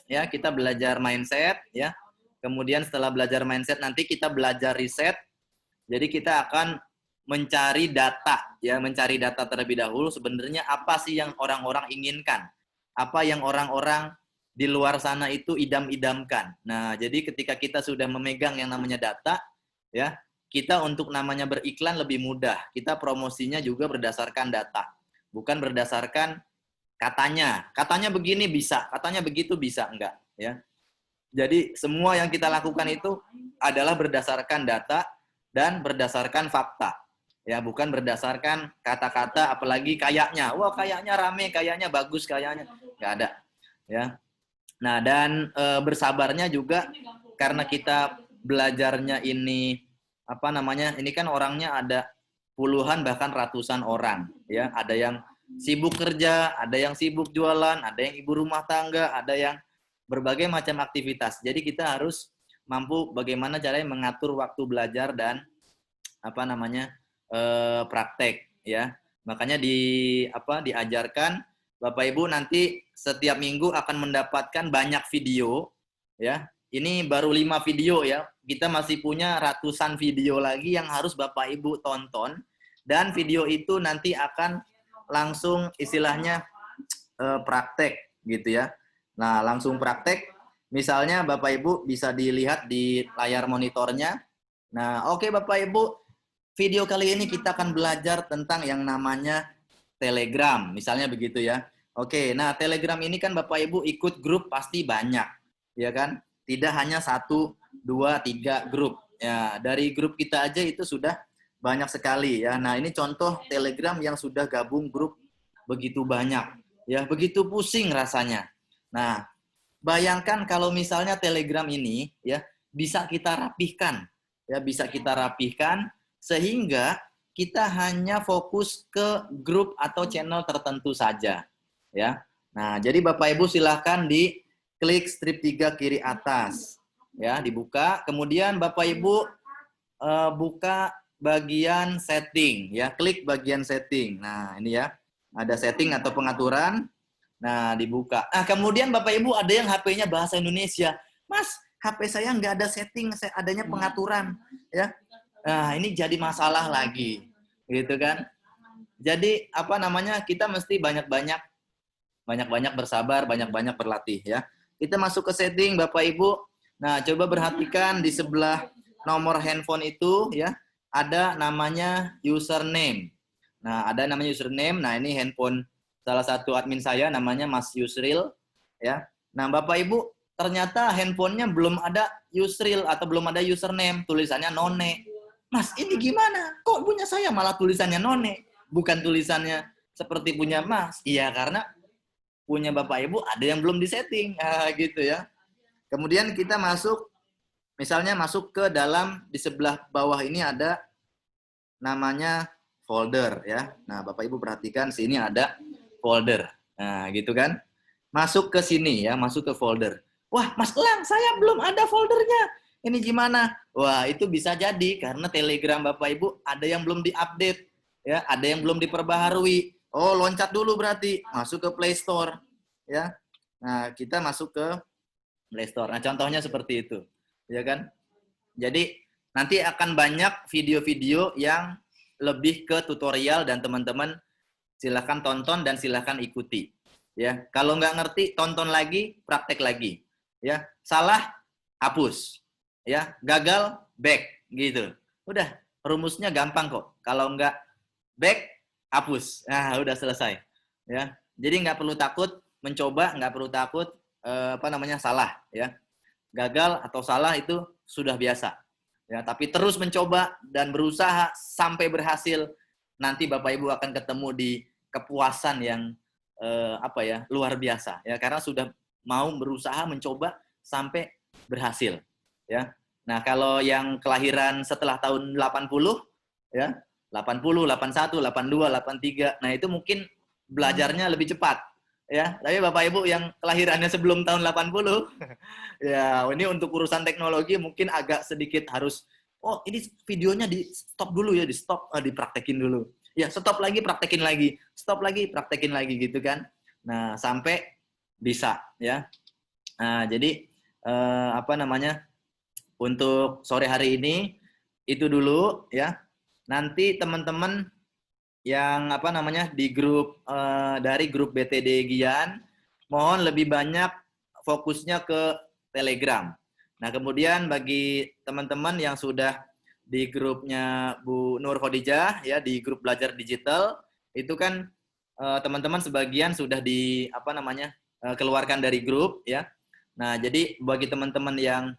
ya kita belajar mindset, ya. Kemudian setelah belajar mindset, nanti kita belajar riset. Jadi kita akan mencari data, ya, mencari data terlebih dahulu. Sebenarnya apa sih yang orang-orang inginkan? Apa yang orang-orang di luar sana itu idam-idamkan. Nah, jadi ketika kita sudah memegang yang namanya data, ya, kita untuk namanya beriklan lebih mudah. Kita promosinya juga berdasarkan data, bukan berdasarkan katanya begini bisa, katanya begitu bisa, enggak ya. Jadi semua yang kita lakukan itu adalah berdasarkan data dan berdasarkan fakta. Ya, bukan berdasarkan kata-kata apalagi kayaknya. Wah, kayaknya rame, kayaknya bagus, kayaknya enggak ada. Ya. Nah, dan bersabarnya juga karena kita belajarnya ini apa namanya? Ini kan orangnya ada puluhan bahkan ratusan orang, ya. Ada yang sibuk kerja, ada yang sibuk jualan, ada yang ibu rumah tangga, ada yang berbagai macam aktivitas. Jadi kita harus mampu bagaimana caranya mengatur waktu belajar dan apa namanya? Praktek, ya. Makanya diajarkan Bapak Ibu nanti setiap minggu akan mendapatkan banyak video, ya. Ini baru 5 video ya. Kita masih punya ratusan video lagi yang harus Bapak Ibu tonton, dan video itu nanti akan langsung istilahnya praktek gitu ya. Nah, langsung praktek. Misalnya Bapak Ibu bisa dilihat di layar monitornya. Nah, oke Bapak Ibu, video kali ini kita akan belajar tentang yang namanya Telegram, misalnya begitu ya. Oke, nah Telegram ini kan Bapak Ibu ikut grup pasti banyak, ya kan? Tidak hanya 1, 2, 3 grup. Ya, dari grup kita aja itu sudah banyak sekali ya. Nah, ini contoh Telegram yang sudah gabung grup begitu banyak. Ya, begitu pusing rasanya. Nah, bayangkan kalau misalnya Telegram ini ya bisa kita rapihkan. Ya, bisa kita rapihkan sehingga kita hanya fokus ke grup atau channel tertentu saja, ya. Nah, jadi Bapak Ibu silahkan diklik strip 3 kiri atas, ya, dibuka. Kemudian Bapak Ibu buka bagian setting, ya, klik bagian setting. Nah, ini ya, ada setting atau pengaturan. Nah, dibuka. Nah, kemudian Bapak Ibu ada yang HP-nya bahasa Indonesia. Mas, HP saya nggak ada setting, adanya pengaturan, ya. Nah, ini jadi masalah lagi, gitu kan? Jadi apa namanya? Kita mesti banyak-banyak bersabar, banyak-banyak berlatih ya. Kita masuk ke setting, Bapak Ibu. Nah, coba perhatikan di sebelah nomor handphone itu ya, ada namanya username. Nah, ada namanya username. Nah, ini handphone salah satu admin saya namanya Mas Yusril ya. Nah, Bapak Ibu, ternyata handphonenya belum ada Yusril atau belum ada username, tulisannya None. Mas, ini gimana? Kok punya saya malah tulisannya None, bukan tulisannya seperti punya Mas? Iya, karena punya Bapak Ibu ada yang belum disetting, gitu ya. Kemudian kita masuk, misalnya masuk ke dalam, di sebelah bawah ini ada namanya folder ya. Nah, Bapak Ibu perhatikan sini ada folder. Nah, gitu kan? Masuk ke sini ya, masuk ke folder. Wah, Mas Elang, saya belum ada foldernya. Ini gimana? Wah, itu bisa jadi karena Telegram Bapak Ibu ada yang belum diupdate, ya, ada yang belum diperbaharui. Oh, loncat dulu berarti, masuk ke Play Store, ya. Nah, kita masuk ke Play Store. Nah, contohnya seperti itu, ya kan? Jadi nanti akan banyak video-video yang lebih ke tutorial dan teman-teman silahkan tonton dan silahkan ikuti, ya. Kalau nggak ngerti, tonton lagi, praktek lagi, ya. Salah, hapus. Ya, gagal, back, gitu. Udah, rumusnya gampang kok. Kalau nggak back, hapus. Nah, udah selesai. Ya, jadi nggak perlu takut mencoba, nggak perlu takut salah. Ya, gagal atau salah itu sudah biasa. Ya, tapi terus mencoba dan berusaha sampai berhasil. Nanti Bapak Ibu akan ketemu di kepuasan yang luar biasa. Ya, karena sudah mau berusaha mencoba sampai berhasil. Ya. Nah, kalau yang kelahiran setelah tahun 80 ya, 80, 81, 82, 83. Nah, itu mungkin belajarnya lebih cepat ya. Tapi Bapak Ibu yang kelahirannya sebelum tahun 80 ya, ini untuk urusan teknologi mungkin agak sedikit harus ini videonya di stop dulu ya, di stop, dipraktekin dulu. Ya, stop lagi, praktekin lagi. Stop lagi, praktekin lagi gitu kan. Nah, sampai bisa ya. Nah, jadi untuk sore hari ini itu dulu ya. Nanti teman-teman yang di grup dari grup BTD Gian mohon lebih banyak fokusnya ke Telegram. Nah, kemudian bagi teman-teman yang sudah di grupnya Bu Nur Khadijah ya, di grup belajar digital itu kan teman-teman sebagian sudah keluarkan dari grup ya. Nah, jadi bagi teman-teman yang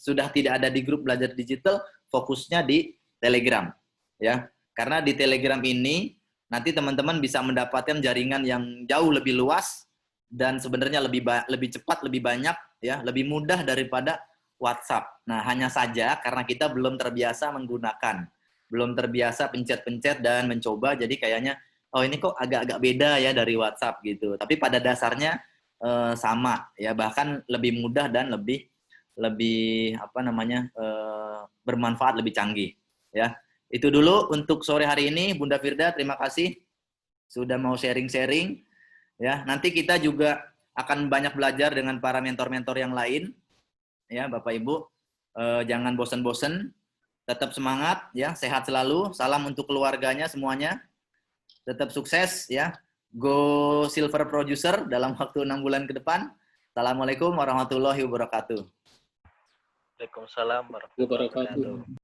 sudah tidak ada di grup belajar digital, fokusnya di Telegram ya. Karena di Telegram ini nanti teman-teman bisa mendapatkan jaringan yang jauh lebih luas dan sebenarnya lebih cepat, lebih banyak ya, lebih mudah daripada WhatsApp. Nah, hanya saja karena kita belum terbiasa menggunakan, belum terbiasa pencet-pencet dan mencoba, jadi kayaknya oh ini kok agak-agak beda ya dari WhatsApp gitu. Tapi pada dasarnya sama ya, bahkan lebih mudah dan lebih bermanfaat, lebih canggih ya. Itu dulu untuk sore hari ini. Bunda Firda, terima kasih sudah mau sharing-sharing ya. Nanti kita juga akan banyak belajar dengan para mentor-mentor yang lain ya, Bapak Ibu. Jangan bosan-bosan, tetap semangat ya, sehat selalu. Salam untuk keluarganya semuanya. Tetap sukses ya. Go Silver Producer dalam waktu 6 bulan ke depan. Assalamualaikum warahmatullahi wabarakatuh. Waalaikumsalam warahmatullahi wabarakatuh.